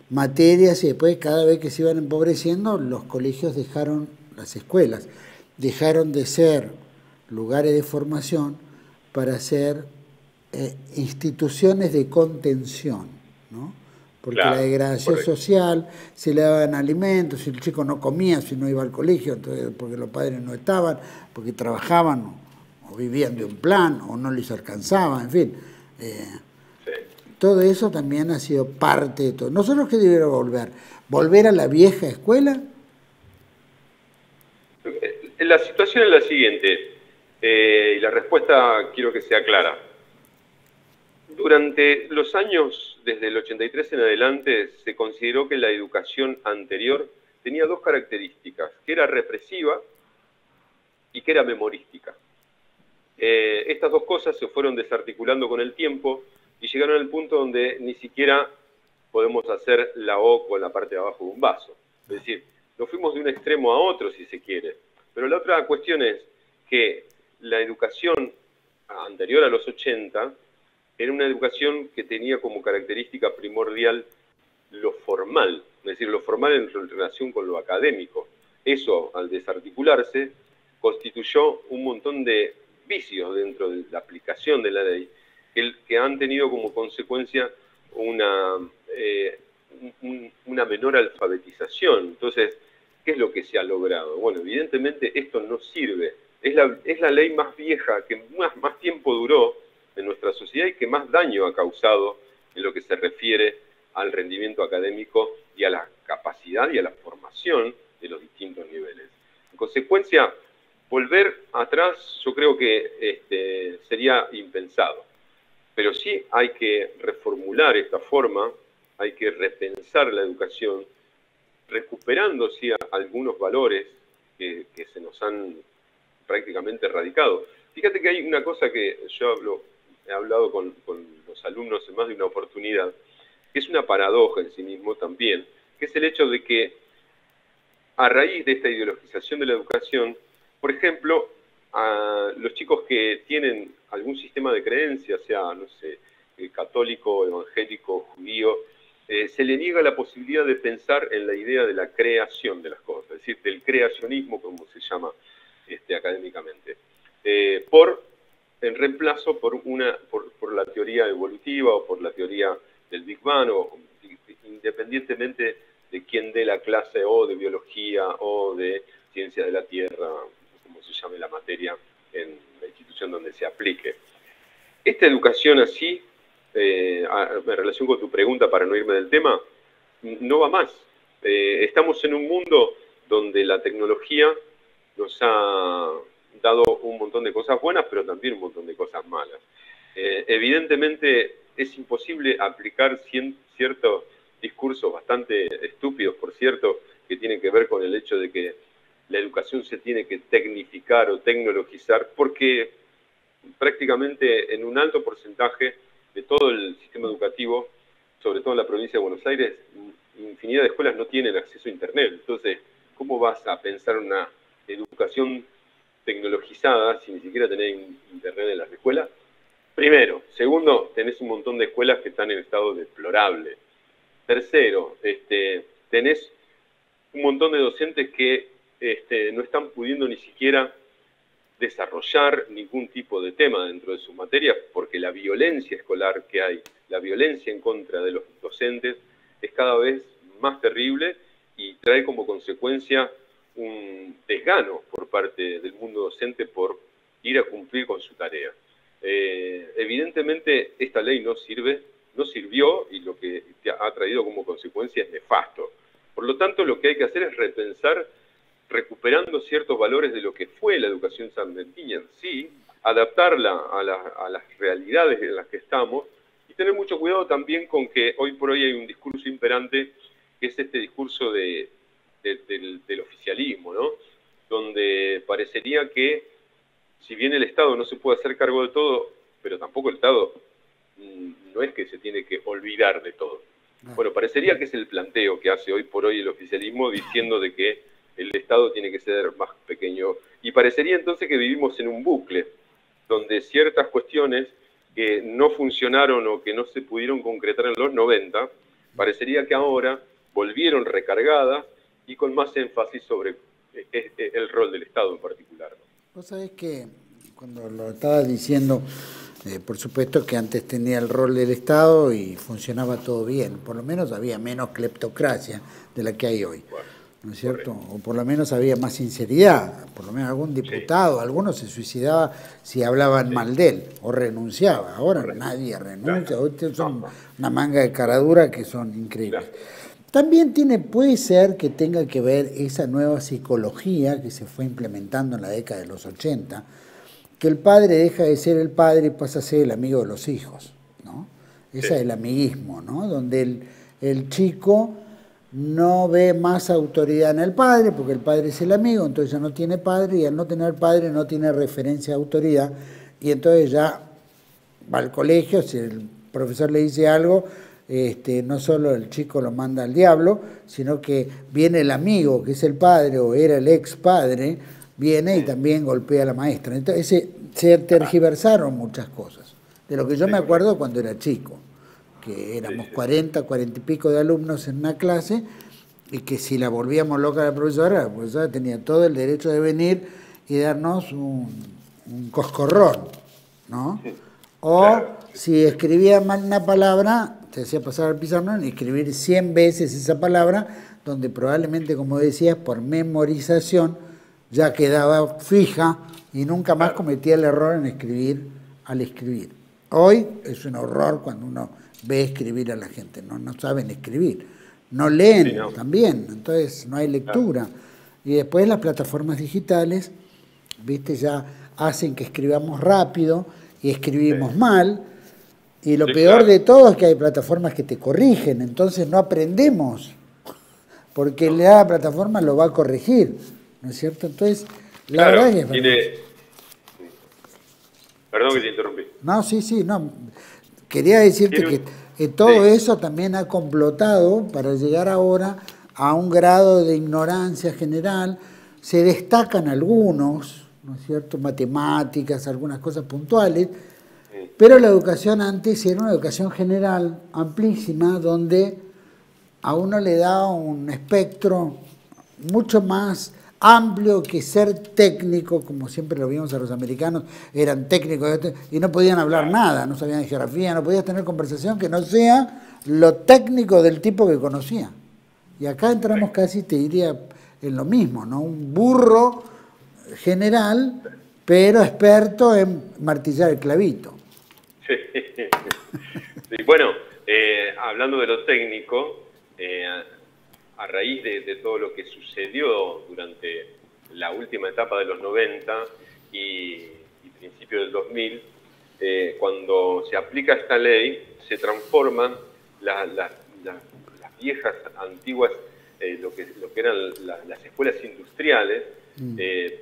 materias, y después cada vez que se iban empobreciendo, los colegios dejaron, las escuelas, dejaron de ser lugares de formación para ser instituciones de contención, ¿no? porque claro, la degradación correcto. social, se le daban alimentos, si el chico no comía, si no iba al colegio, entonces, porque los padres no estaban, porque trabajaban o vivían de un plan, o no les alcanzaba, en fin. Sí. Todo eso también ha sido parte de todo. ¿Nosotros qué debiéramos volver? ¿Volver a la vieja escuela? La situación es la siguiente, y la respuesta quiero que sea clara. Durante los años, desde el 83 en adelante, se consideró que la educación anterior tenía dos características, que era represiva y que era memorística. Estas dos cosas se fueron desarticulando con el tiempo y llegaron al punto donde ni siquiera podemos hacer la O con la parte de abajo de un vaso. Es decir, nos fuimos de un extremo a otro, si se quiere. Pero la otra cuestión es que la educación anterior a los 80 era una educación que tenía como característica primordial lo formal, es decir, lo formal en relación con lo académico. Eso, al desarticularse, constituyó un montón de vicios dentro de la aplicación de la ley que han tenido como consecuencia una menor alfabetización. Entonces, ¿qué es lo que se ha logrado? Bueno, evidentemente esto no sirve. Es la ley más vieja, que más tiempo duró en nuestra sociedad y que más daño ha causado en lo que se refiere al rendimiento académico y a la capacidad y a la formación de los distintos niveles. En consecuencia, volver atrás yo creo que sería impensado. Pero sí hay que reformular esta forma, hay que repensar la educación, recuperando sí algunos valores que se nos han prácticamente erradicado. Fíjate que hay una cosa que yo he hablado con los alumnos en más de una oportunidad, que es una paradoja en sí mismo también, que es el hecho de que a raíz de esta ideologización de la educación, por ejemplo, a los chicos que tienen algún sistema de creencias, sea, no sé, católico, evangélico, judío, se le niega la posibilidad de pensar en la idea de la creación de las cosas, es decir, del creacionismo, como se llama académicamente, en reemplazo por la teoría evolutiva o por la teoría del Big Bang, o independientemente de quién dé la clase o de biología o de ciencia de la Tierra, como se llame la materia en la institución donde se aplique. Esta educación así, en relación con tu pregunta para no irme del tema, no va más. Estamos en un mundo donde la tecnología nos ha dado un montón de cosas buenas, pero también un montón de cosas malas. Evidentemente es imposible aplicar ciertos discursos bastante estúpidos, por cierto, que tienen que ver con el hecho de que la educación se tiene que tecnificar o tecnologizar, porque prácticamente en un alto porcentaje de todo el sistema educativo, sobre todo en la provincia de Buenos Aires, infinidad de escuelas no tienen acceso a Internet. Entonces, ¿cómo vas a pensar una educación tecnologizada si ni siquiera tenés Internet en las escuelas? Primero. Segundo, tenés un montón de escuelas que están en estado deplorable. Tercero, tenés un montón de docentes que no están pudiendo ni siquiera desarrollar ningún tipo de tema dentro de sus materias, porque la violencia escolar que hay, la violencia en contra de los docentes, es cada vez más terrible y trae como consecuencia un desgano por parte del mundo docente por ir a cumplir con su tarea. Evidentemente esta ley no sirvió y lo que ha traído como consecuencia es nefasto. Por lo tanto, lo que hay que hacer es repensar, recuperando ciertos valores de lo que fue la educación salmantina en sí, adaptarla a las realidades en las que estamos y tener mucho cuidado también con que hoy por hoy hay un discurso imperante que es este discurso del oficialismo, ¿no? Donde parecería que si bien el Estado no se puede hacer cargo de todo, pero tampoco el Estado no es que se tiene que olvidar de todo. Bueno, parecería que es el planteo que hace hoy por hoy el oficialismo diciendo de que el Estado tiene que ser más pequeño. Y parecería entonces que vivimos en un bucle, donde ciertas cuestiones que no funcionaron o que no se pudieron concretar en los 90, parecería que ahora volvieron recargadas y con más énfasis sobre el rol del Estado en particular. Vos sabés que cuando lo estabas diciendo Por supuesto que antes tenía el rol del Estado y funcionaba todo bien, por lo menos había menos cleptocracia de la que hay hoy, ¿no es cierto? O por lo menos había más sinceridad, por lo menos algún diputado, alguno se suicidaba si hablaban mal de él, o renunciaba. Ahora nadie renuncia, hoy son una manga de caradura que son increíbles. También puede ser que tenga que ver esa nueva psicología que se fue implementando en la década de los 80, que el padre deja de ser el padre y pasa a ser el amigo de los hijos, ¿no? Ese es el amiguismo, ¿no? Donde el chico no ve más autoridad en el padre, porque el padre es el amigo, entonces ya no tiene padre, y al no tener padre no tiene referencia de autoridad, y entonces ya va al colegio, si el profesor le dice algo, no solo el chico lo manda al diablo, sino que viene el amigo, que es el padre o era el ex padre, viene y también golpea a la maestra. Entonces se tergiversaron muchas cosas. De lo que yo me acuerdo cuando era chico, que éramos 40 y pico de alumnos en una clase, y que si la volvíamos loca la profesora tenía todo el derecho de venir y darnos un coscorrón, ¿no? O si escribía mal una palabra, te hacía pasar al pizarrón y escribir 100 veces esa palabra, donde probablemente, como decías, por memorización ya quedaba fija y nunca más cometía el error en escribir al escribir. Hoy es un horror cuando uno ve escribir a la gente, no saben escribir, no leen también, entonces no hay lectura. Y después las plataformas digitales, viste, ya hacen que escribamos rápido y escribimos mal, y lo peor de todo es que hay plataformas que te corrigen, entonces no aprendemos, porque la plataforma lo va a corregir, ¿no es cierto? Entonces, la verdad es que... Perdón que te interrumpí. No, sí, no. Quería decirte que todo eso también ha complotado para llegar ahora a un grado de ignorancia general. Se destacan algunos, ¿no es cierto? Matemáticas, algunas cosas puntuales, pero la educación antes era una educación general, amplísima, donde a uno le da un espectro mucho más amplio que ser técnico, como siempre lo vimos a los americanos, eran técnicos y no podían hablar nada, no sabían de geografía, no podías tener conversación que no sea lo técnico del tipo que conocía. Y acá entramos casi, te diría, en lo mismo, ¿no? Un burro general, pero experto en martillar el clavito. Sí, bueno, hablando de lo técnico, a raíz de todo lo que sucedió durante la última etapa de los 90 y principio del 2000, cuando se aplica esta ley, se transforman las viejas, antiguas, lo que eran las escuelas industriales,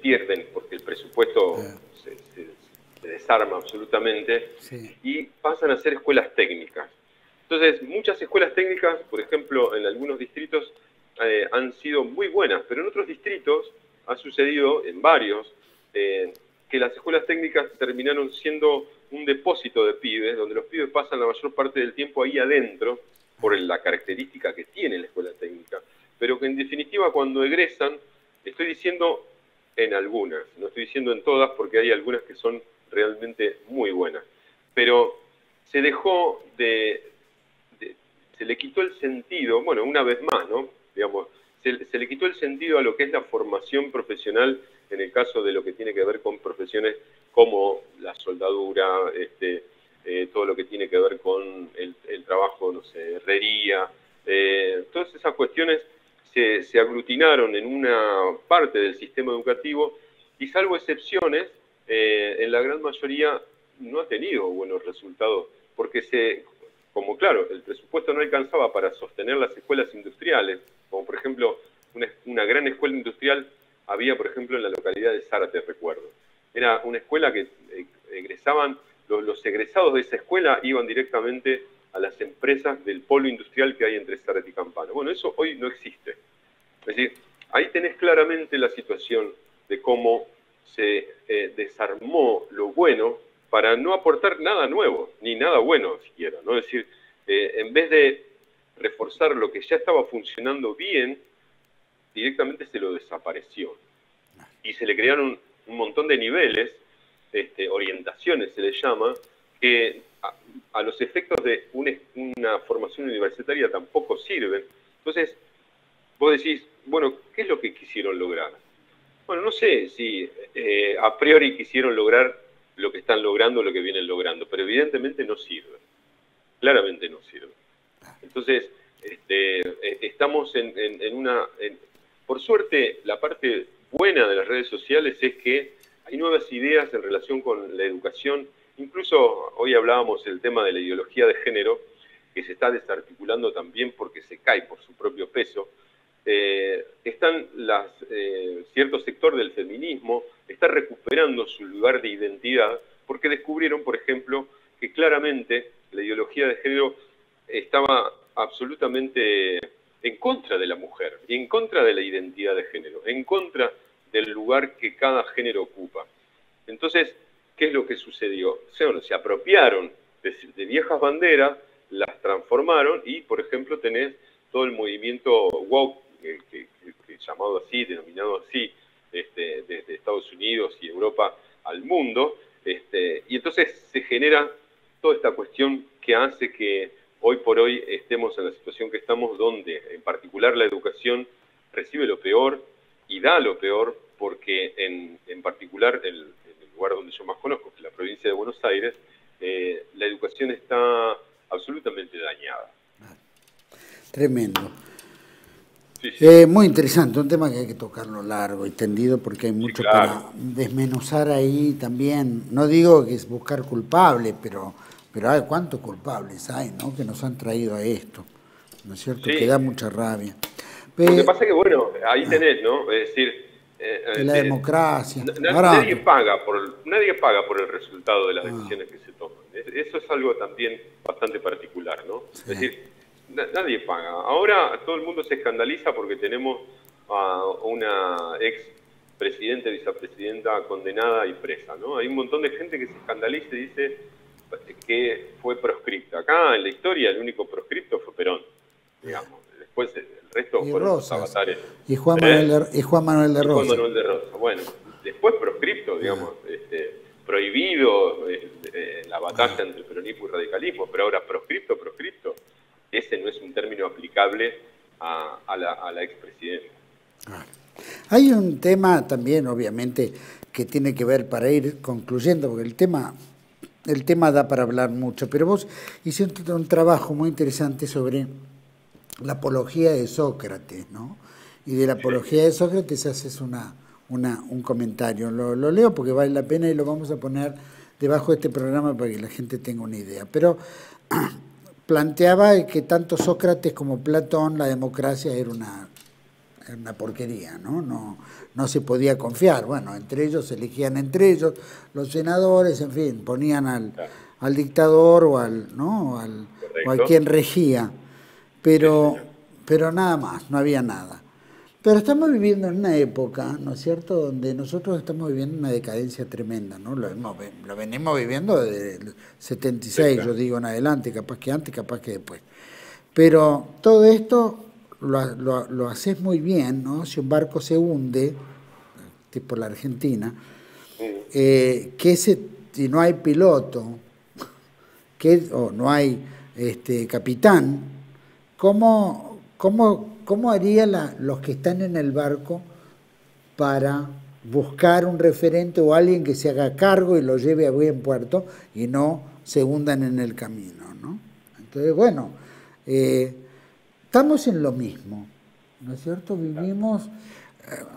pierden porque el presupuesto se desarma absolutamente, y pasan a ser escuelas técnicas. Entonces, muchas escuelas técnicas, por ejemplo, en algunos distritos, han sido muy buenas, pero en otros distritos ha sucedido, en varios, que las escuelas técnicas terminaron siendo un depósito de pibes, donde los pibes pasan la mayor parte del tiempo ahí adentro, por la característica que tiene la escuela técnica, pero que en definitiva cuando egresan, estoy diciendo en algunas, no estoy diciendo en todas, porque hay algunas que son realmente muy buenas, pero se dejó se le quitó el sentido, bueno, una vez más, ¿no? Digamos, se le quitó el sentido a lo que es la formación profesional en el caso de lo que tiene que ver con profesiones como la soldadura, todo lo que tiene que ver con el trabajo, no sé, herrería, todas esas cuestiones se aglutinaron en una parte del sistema educativo y, salvo excepciones, en la gran mayoría no ha tenido buenos resultados, porque como claro, el presupuesto no alcanzaba para sostener las escuelas industriales, como por ejemplo una gran escuela industrial había, por ejemplo, en la localidad de Zárate, recuerdo. Era una escuela que egresaban, los egresados de esa escuela iban directamente a las empresas del polo industrial que hay entre Zárate y Campana. Bueno, eso hoy no existe. Es decir, ahí tenés claramente la situación de cómo se desarmó lo bueno para no aportar nada nuevo, ni nada bueno siquiera, ¿no? Es decir, en vez de reforzar lo que ya estaba funcionando bien, directamente se lo desapareció. Y se le crearon un montón de niveles, orientaciones se les llama, que a los efectos de una formación universitaria tampoco sirven. Entonces, vos decís, bueno, ¿qué es lo que quisieron lograr? Bueno, no sé si a priori quisieron lograr lo que están logrando, lo que vienen logrando, pero evidentemente no sirve. Claramente no sirve. Entonces, estamos en una... por suerte, la parte buena de las redes sociales es que hay nuevas ideas en relación con la educación. Incluso hoy hablábamos del tema de la ideología de género, que se está desarticulando también porque se cae por su propio peso. Están cierto sector del feminismo está recuperando su lugar de identidad porque descubrieron, por ejemplo, que claramente la ideología de género estaba absolutamente en contra de la mujer, en contra de la identidad de género, en contra del lugar que cada género ocupa. Entonces, ¿qué es lo que sucedió? Se apropiaron de viejas banderas, las transformaron y, por ejemplo, tenés todo el movimiento woke, llamado así, denominado así, desde Estados Unidos y Europa al mundo, y entonces se genera toda esta cuestión que hace que hoy por hoy estemos en la situación que estamos, donde en particular la educación recibe lo peor y da lo peor, porque en particular en el lugar donde yo más conozco, que es la provincia de Buenos Aires, la educación está absolutamente dañada. Tremendo. Sí, sí. Muy interesante, un tema que hay que tocarlo largo y tendido porque hay mucho para desmenuzar ahí también. No digo que es buscar culpable, pero hay cuántos culpables hay, ¿no? Que nos han traído a esto, ¿no es cierto? Sí. Que da mucha rabia. Lo que pasa es que, bueno, ahí tenés, ¿no? Es decir, la democracia. Nadie paga por el resultado de las decisiones que se toman. Eso es algo también bastante particular, ¿no? Sí. Es decir, nadie paga. Ahora todo el mundo se escandaliza porque tenemos a una ex presidenta, vicepresidenta condenada y presa, ¿no? Hay un montón de gente que se escandaliza y dice que fue proscripta. Acá en la historia el único proscripto fue Perón, digamos. Después el resto fueron los avatares. Y Juan Manuel de Rosas. Juan Manuel de Rosas. Bueno, después proscripto, digamos, prohibido la batalla entre peronismo y radicalismo, pero ahora proscripto, ese no es un término aplicable a la expresidenta. Hay un tema también, obviamente, que tiene que ver, para ir concluyendo, porque el tema da para hablar mucho, pero vos hiciste un trabajo muy interesante sobre la apología de Sócrates, ¿no? Y de la apología de Sócrates haces un comentario. Lo leo porque vale la pena y lo vamos a poner debajo de este programa para que la gente tenga una idea. Pero planteaba que tanto Sócrates como Platón, la democracia era una porquería, ¿no? No se podía confiar. Bueno, entre ellos se elegían entre ellos, los senadores, en fin, ponían al dictador o al quien regía. Pero nada más, no había nada. Pero estamos viviendo en una época, ¿no es cierto?, donde nosotros estamos viviendo una decadencia tremenda, ¿no? Lo venimos viviendo desde el 76, yo digo, en adelante, capaz que antes, capaz que después. Pero todo esto lo haces muy bien, ¿no? Si un barco se hunde, tipo la Argentina, si no hay piloto, o no hay capitán, ¿Cómo harían los que están en el barco para buscar un referente o alguien que se haga cargo y lo lleve a buen puerto y no se hundan en el camino, ¿no? Entonces, bueno, estamos en lo mismo, ¿no es cierto? Vivimos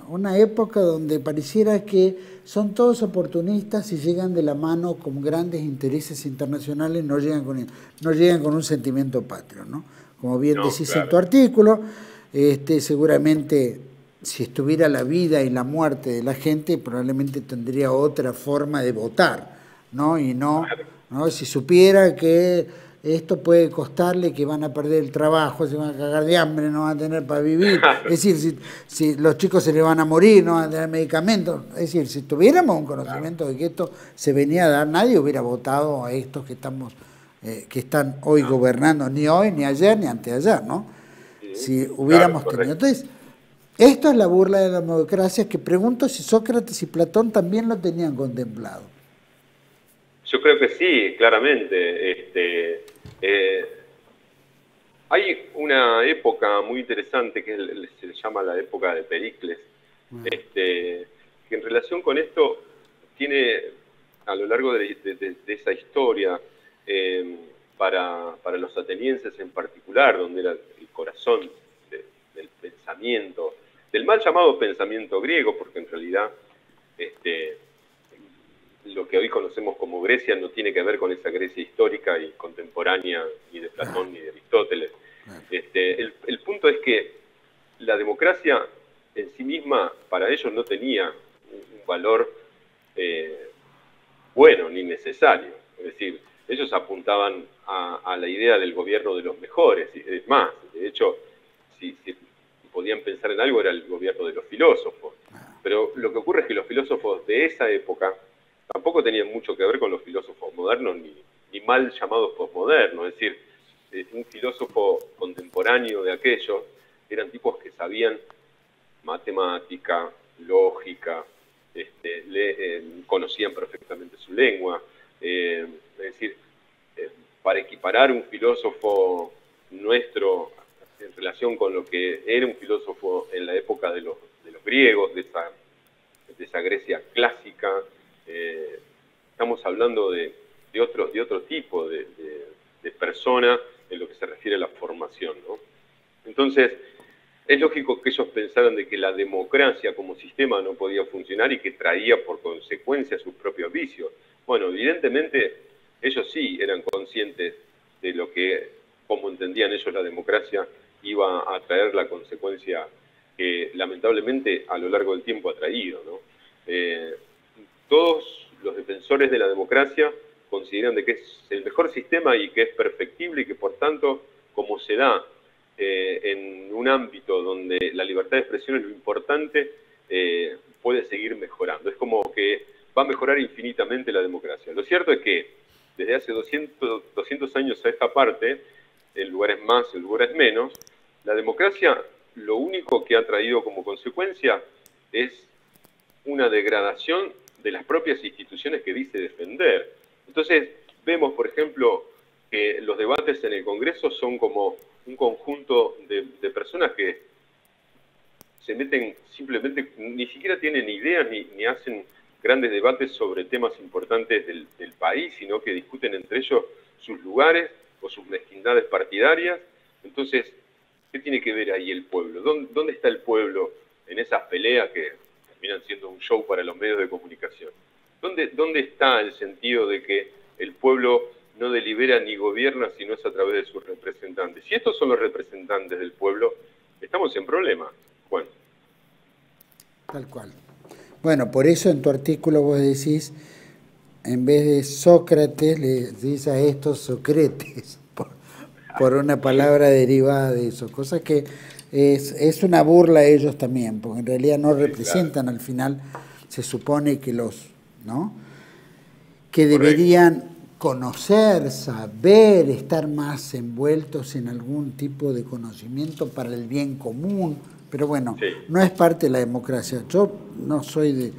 una época donde pareciera que son todos oportunistas y llegan de la mano con grandes intereses internacionales, no llegan con un sentimiento patrio, ¿no? Como bien decís en tu artículo, seguramente si estuviera la vida y la muerte de la gente, probablemente tendría otra forma de votar, ¿no? Y no si supiera que esto puede costarle, que van a perder el trabajo, se van a cagar de hambre, no van a tener para vivir. Es decir, si los chicos se les van a morir, no van a tener medicamentos. Es decir, si tuviéramos un conocimiento de que esto se venía a dar, nadie hubiera votado a estos que están hoy gobernando, ni hoy, ni ayer, ni anteayer, ¿no? Si hubiéramos tenido. Entonces, esto es la burla de la democracia, que pregunto si Sócrates y Platón también lo tenían contemplado. Yo creo que sí, claramente. Hay una época muy interesante que se le llama la época de Pericles, que en relación con esto tiene a lo largo de esa historia, para los atenienses en particular, donde era el corazón del pensamiento, del mal llamado pensamiento griego, porque en realidad lo que hoy conocemos como Grecia no tiene que ver con esa Grecia histórica y contemporánea ni de Platón ni de Aristóteles. El punto es que la democracia en sí misma para ellos no tenía un valor bueno ni necesario. Es decir, ellos apuntaban a la idea del gobierno de los mejores. Es más, de hecho, si podían pensar en algo era el gobierno de los filósofos. Pero lo que ocurre es que los filósofos de esa época tampoco tenían mucho que ver con los filósofos modernos ni mal llamados posmodernos. Es decir, un filósofo contemporáneo de aquellos eran tipos que sabían matemática, lógica, conocían perfectamente su lengua. Es decir, para equiparar un filósofo nuestro en relación con lo que era un filósofo en la época de los griegos, de esa Grecia clásica, estamos hablando de otro tipo de persona en lo que se refiere a la formación, ¿no? Entonces, es lógico que ellos pensaran de que la democracia como sistema no podía funcionar y que traía por consecuencia sus propios vicios. Bueno, evidentemente ellos sí eran conscientes de lo que, como entendían ellos la democracia, iba a traer la consecuencia que lamentablemente a lo largo del tiempo ha traído, ¿no? Todos los defensores de la democracia consideran de que es el mejor sistema y que es perfectible y que por tanto, como se da en un ámbito donde la libertad de expresión es lo importante, puede seguir mejorando. Es como que va a mejorar infinitamente la democracia. Lo cierto es que desde hace 200 años a esta parte, en lugares más, en lugares menos, la democracia lo único que ha traído como consecuencia es una degradación de las propias instituciones que dice defender. Entonces, vemos, por ejemplo, que los debates en el Congreso son como un conjunto de personas que se meten simplemente, ni siquiera tienen ideas ni hacen grandes debates sobre temas importantes del país, sino que discuten entre ellos sus lugares o sus mezquindades partidarias. Entonces, ¿qué tiene que ver ahí el pueblo? ¿Dónde está el pueblo en esas peleas que terminan siendo un show para los medios de comunicación? ¿Dónde está el sentido de que el pueblo no delibera ni gobierna, sino es a través de sus representantes? Si estos son los representantes del pueblo, estamos en problemas, Juan. Tal cual. Bueno, por eso en tu artículo vos decís, en vez de Sócrates, le decís a estos Socretes, por una palabra derivada de eso, cosa que es una burla a ellos también, porque en realidad no representan, al final se supone que ¿no? Que deberían conocer, saber, estar más envueltos en algún tipo de conocimiento para el bien común, pero bueno, no es parte de la democracia. Yo no soy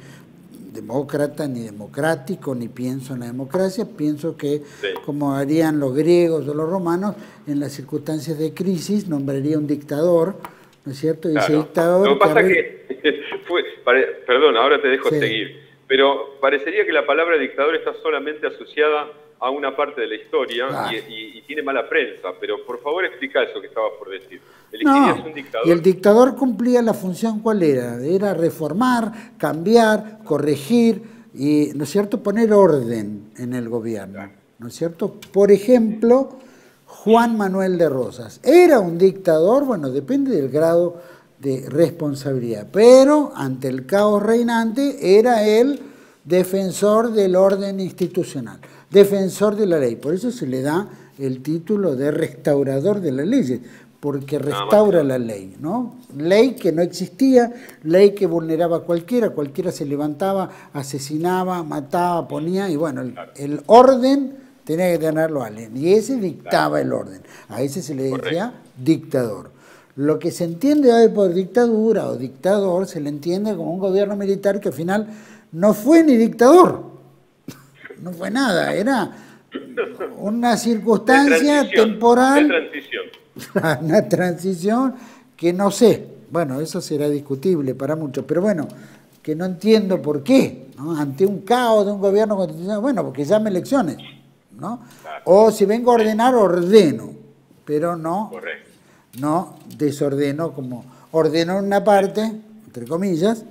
demócrata ni democrático, ni pienso en la democracia, pienso que, como harían los griegos o los romanos, en las circunstancias de crisis nombraría un dictador, ¿no es cierto? Y claro. ese dictador... Lo que pasa perdón, ahora te dejo seguir, pero parecería que la palabra dictador está solamente asociada a una parte de la historia y tiene mala prensa, pero por favor explica eso que estabas por decir. ¿Elegirías un dictador? Y el dictador cumplía la función, ¿cuál era? Era reformar, cambiar, corregir y, ¿no es cierto?, poner orden en el gobierno, ¿no es cierto? Por ejemplo, Juan Manuel de Rosas. ¿Era un dictador? Bueno, depende del grado de responsabilidad, pero ante el caos reinante era el defensor del orden institucional, defensor de la ley. Por eso se le da el título de restaurador de las leyes, porque restaura la ley, ¿no? Ley que no existía, ley que vulneraba a cualquiera se levantaba, asesinaba, mataba, ponía, y bueno, el orden tenía que tenerlo alguien, y ese dictaba el orden. A ese se le decía dictador. Lo que se entiende hoy por dictadura o dictador se le entiende como un gobierno militar que al final no fue ni dictador. no fue nada, era una circunstancia temporal. De transición. Una transición que no sé, bueno, eso será discutible para muchos, pero bueno, que no entiendo por qué, ¿no? Ante un caos de un gobierno constitucional, bueno, porque llame elecciones, ¿no? Claro. O si vengo a ordenar, ordeno, pero no, Correcto. no desordeno, como ordeno en una parte, entre comillas,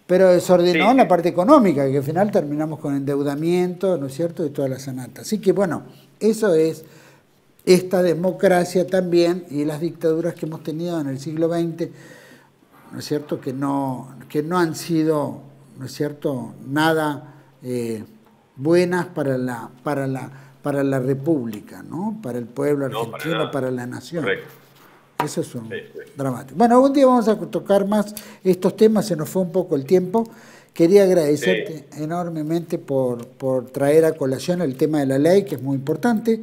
pero desordenó Sí. la parte económica, que al final terminamos con endeudamiento, ¿no es cierto?, de toda la sanata. Así que bueno, eso es esta democracia también y las dictaduras que hemos tenido en el siglo XX, ¿no es cierto?, que no han sido, ¿no es cierto?, nada buenas para la República, ¿no?, para el pueblo argentino, para la nación. Correcto. Eso es un dramático. Bueno, algún día vamos a tocar más estos temas, se nos fue un poco el tiempo. Quería agradecerte enormemente por traer a colación el tema de la ley, que es muy importante,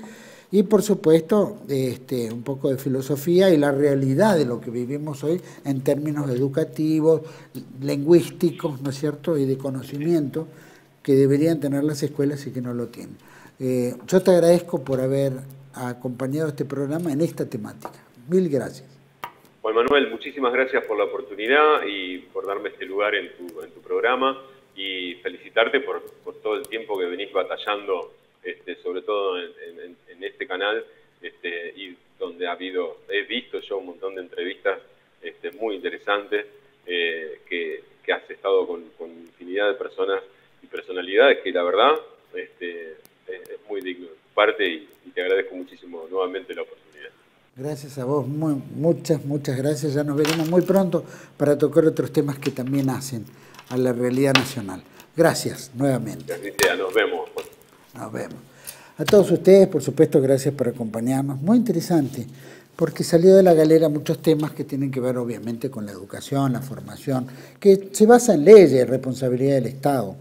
y por supuesto un poco de filosofía y la realidad de lo que vivimos hoy en términos educativos, lingüísticos, ¿no es cierto?, y de conocimiento que deberían tener las escuelas y que no lo tienen. Yo te agradezco por haber acompañado este programa en esta temática. Mil gracias. Juan Manuel, muchísimas gracias por la oportunidad y por darme este lugar en tu programa, y felicitarte por todo el tiempo que venís batallando, sobre todo en este canal, y donde he visto yo un montón de entrevistas muy interesantes, que has estado con infinidad de personas y personalidades que la verdad es muy digno de tu parte, y te agradezco muchísimo nuevamente la oportunidad. Gracias a vos, muchas gracias. Ya nos veremos muy pronto para tocar otros temas que también hacen a la realidad nacional. Gracias nuevamente. Así sea, nos vemos. Nos vemos. A todos ustedes, por supuesto, gracias por acompañarnos. Muy interesante, porque salió de la galera muchos temas que tienen que ver obviamente con la educación, la formación, que se basa en leyes, responsabilidad del Estado,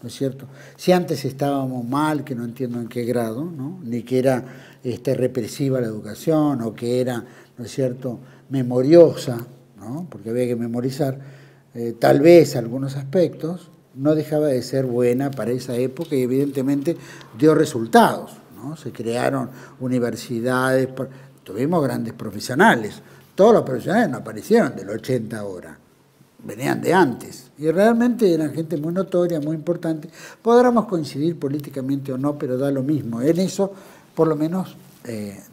¿no es cierto? Si antes estábamos mal, que no entiendo en qué grado, ¿no?, ni que era represiva la educación, o que era, ¿no es cierto?, memoriosa, ¿no?, porque había que memorizar, tal vez algunos aspectos, no dejaba de ser buena para esa época y evidentemente dio resultados, ¿no? Se crearon universidades, tuvimos grandes profesionales, todos los profesionales no aparecieron del 80 ahora, venían de antes, y realmente eran gente muy notoria, muy importante. Podremos coincidir políticamente o no, pero da lo mismo. En eso, por lo menos,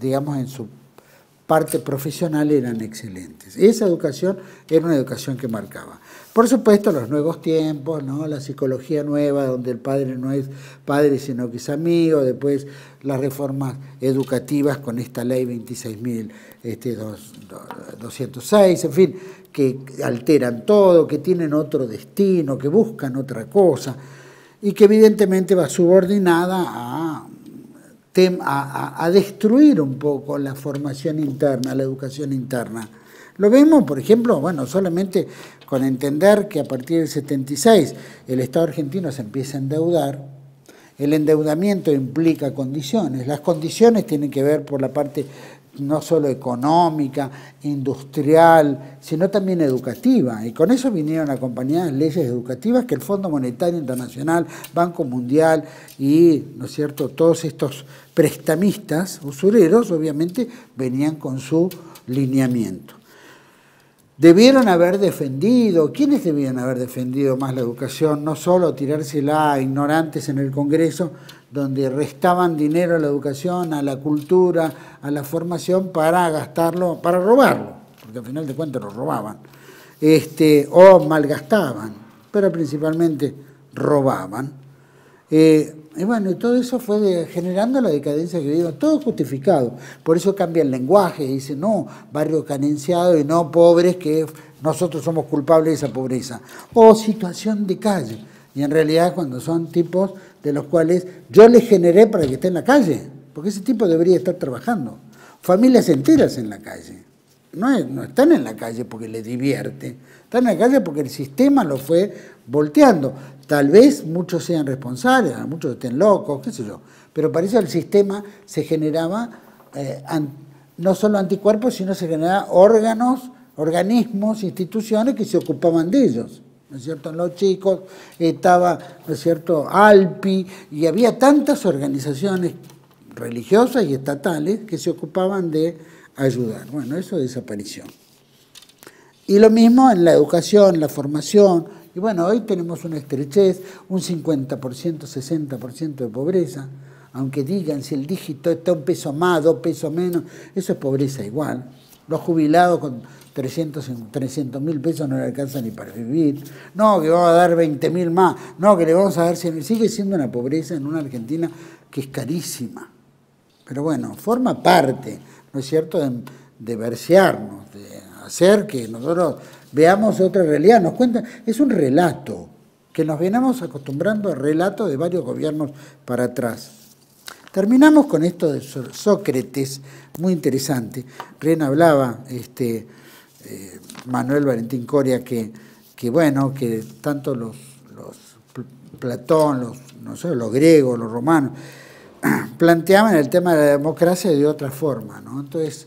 digamos, en su parte profesional eran excelentes. Esa educación era una educación que marcaba. Por supuesto, los nuevos tiempos, ¿no?, la psicología nueva, donde el padre no es padre, sino que es amigo, después las reformas educativas con esta ley 26.206, en fin, que alteran todo, que tienen otro destino, que buscan otra cosa, y que evidentemente va subordinada a destruir un poco la formación interna, la educación interna. Lo vemos, por ejemplo, bueno, solamente con entender que a partir del 76 el Estado argentino se empieza a endeudar. El endeudamiento implica condiciones. Las condiciones tienen que ver por la parte no solo económica, industrial, sino también educativa. Y con eso vinieron acompañadas leyes educativas que el Fondo Monetario Internacional, Banco Mundial y, ¿no es cierto?, todos estos prestamistas usureros, obviamente, venían con su lineamiento. Debieron haber defendido, ¿quiénes debían haber defendido más la educación? No solo tirársela a ignorantes en el Congreso, donde restaban dinero a la educación, a la cultura, a la formación para gastarlo, para robarlo, porque al final de cuentas lo robaban, o malgastaban, pero principalmente robaban. Y bueno, y todo eso fue generando la decadencia que vivimos, todo justificado. Por eso cambia el lenguaje, dice, no, barrio carenciado y no pobres, que nosotros somos culpables de esa pobreza. O situación de calle. Y en realidad cuando son tipos de los cuales yo les generé para que estén en la calle, porque ese tipo debería estar trabajando. Familias enteras en la calle. No están en la calle porque les divierte, están en la calle porque el sistema lo fue volteando. Tal vez muchos sean responsables, muchos estén locos, qué sé yo, pero parece que el sistema se generaba no solo anticuerpos, sino se generaba órganos, organismos, instituciones que se ocupaban de ellos. ¿no es cierto? En Los Chicos estaba, ¿no es cierto?, Alpi, y había tantas organizaciones religiosas y estatales que se ocupaban de ayudar. Bueno, eso desapareció. Y lo mismo en la educación, la formación, y bueno, hoy tenemos una estrechez, un 50%, 60% de pobreza, aunque digan si el dígito está un peso más, 2 pesos menos, eso es pobreza igual. Los jubilados con 300.000 pesos no le alcanzan ni para vivir. No, que vamos a dar 20.000 más. No, que le vamos a dar 100.000. Sigue siendo una pobreza en una Argentina que es carísima. Pero bueno, forma parte, ¿no es cierto?, de versearnos, de hacer que nosotros veamos otra realidad. Nos cuenta, es un relato, que nos venimos acostumbrando a relatos de varios gobiernos para atrás. Terminamos con esto de Sócrates, muy interesante. Recién hablaba Manuel Valentín Coria que bueno, que tanto los Platón, los griegos, los romanos, planteaban el tema de la democracia de otra forma, ¿no? Entonces,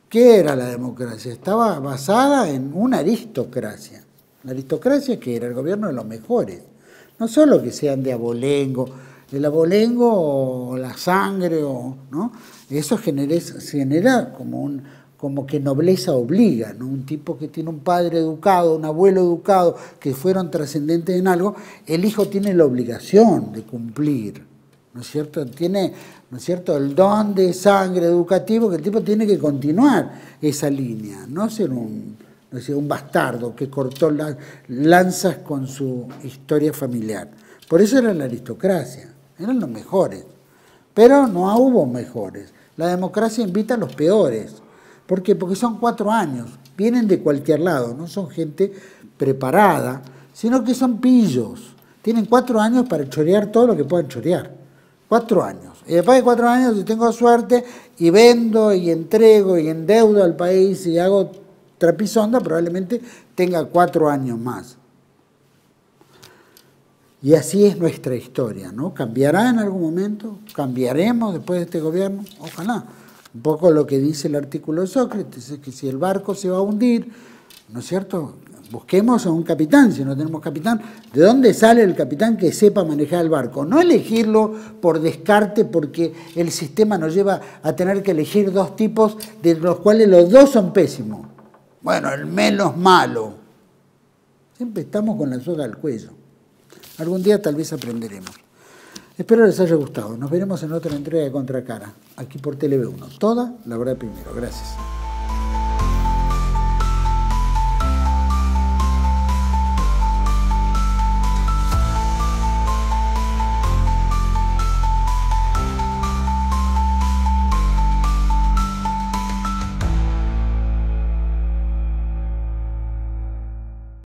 ¿qué era la democracia? Estaba basada en una aristocracia. La aristocracia que era el gobierno de los mejores. No solo que sean de abolengo, el abolengo o la sangre, ¿no? Eso se genera como que nobleza obliga, ¿no? Un tipo que tiene un padre educado, un abuelo educado, que fueron trascendentes en algo, el hijo tiene la obligación de cumplir, ¿no es cierto? Tiene, ¿no es cierto?, el don de sangre educativo, que el tipo tiene que continuar esa línea, no ser un bastardo que cortó lanzas con su historia familiar. Por eso era la aristocracia, eran los mejores, pero no hubo mejores. La democracia invita a los peores. ¿Por qué? Porque son 4 años, vienen de cualquier lado, no son gente preparada, sino que son pillos. Tienen 4 años para chorear todo lo que puedan chorear. 4 años. Y después de 4 años, si tengo suerte, y vendo, y entrego, y endeudo al país, y hago trapisonda, probablemente tenga 4 años más. Y así es nuestra historia, ¿no? ¿Cambiará en algún momento? ¿Cambiaremos después de este gobierno? Ojalá. Un poco lo que dice el artículo de Sócrates, es que si el barco se va a hundir, ¿no es cierto?, busquemos a un capitán. Si no tenemos capitán, ¿de dónde sale el capitán que sepa manejar el barco? No elegirlo por descarte, porque el sistema nos lleva a tener que elegir 2 tipos, de los cuales los 2 son pésimos. Bueno, el menos malo. Siempre estamos con la soga al cuello. Algún día tal vez aprenderemos. Espero les haya gustado. Nos veremos en otra entrega de Contracara, aquí por TLV1. Toda la verdad primero. Gracias.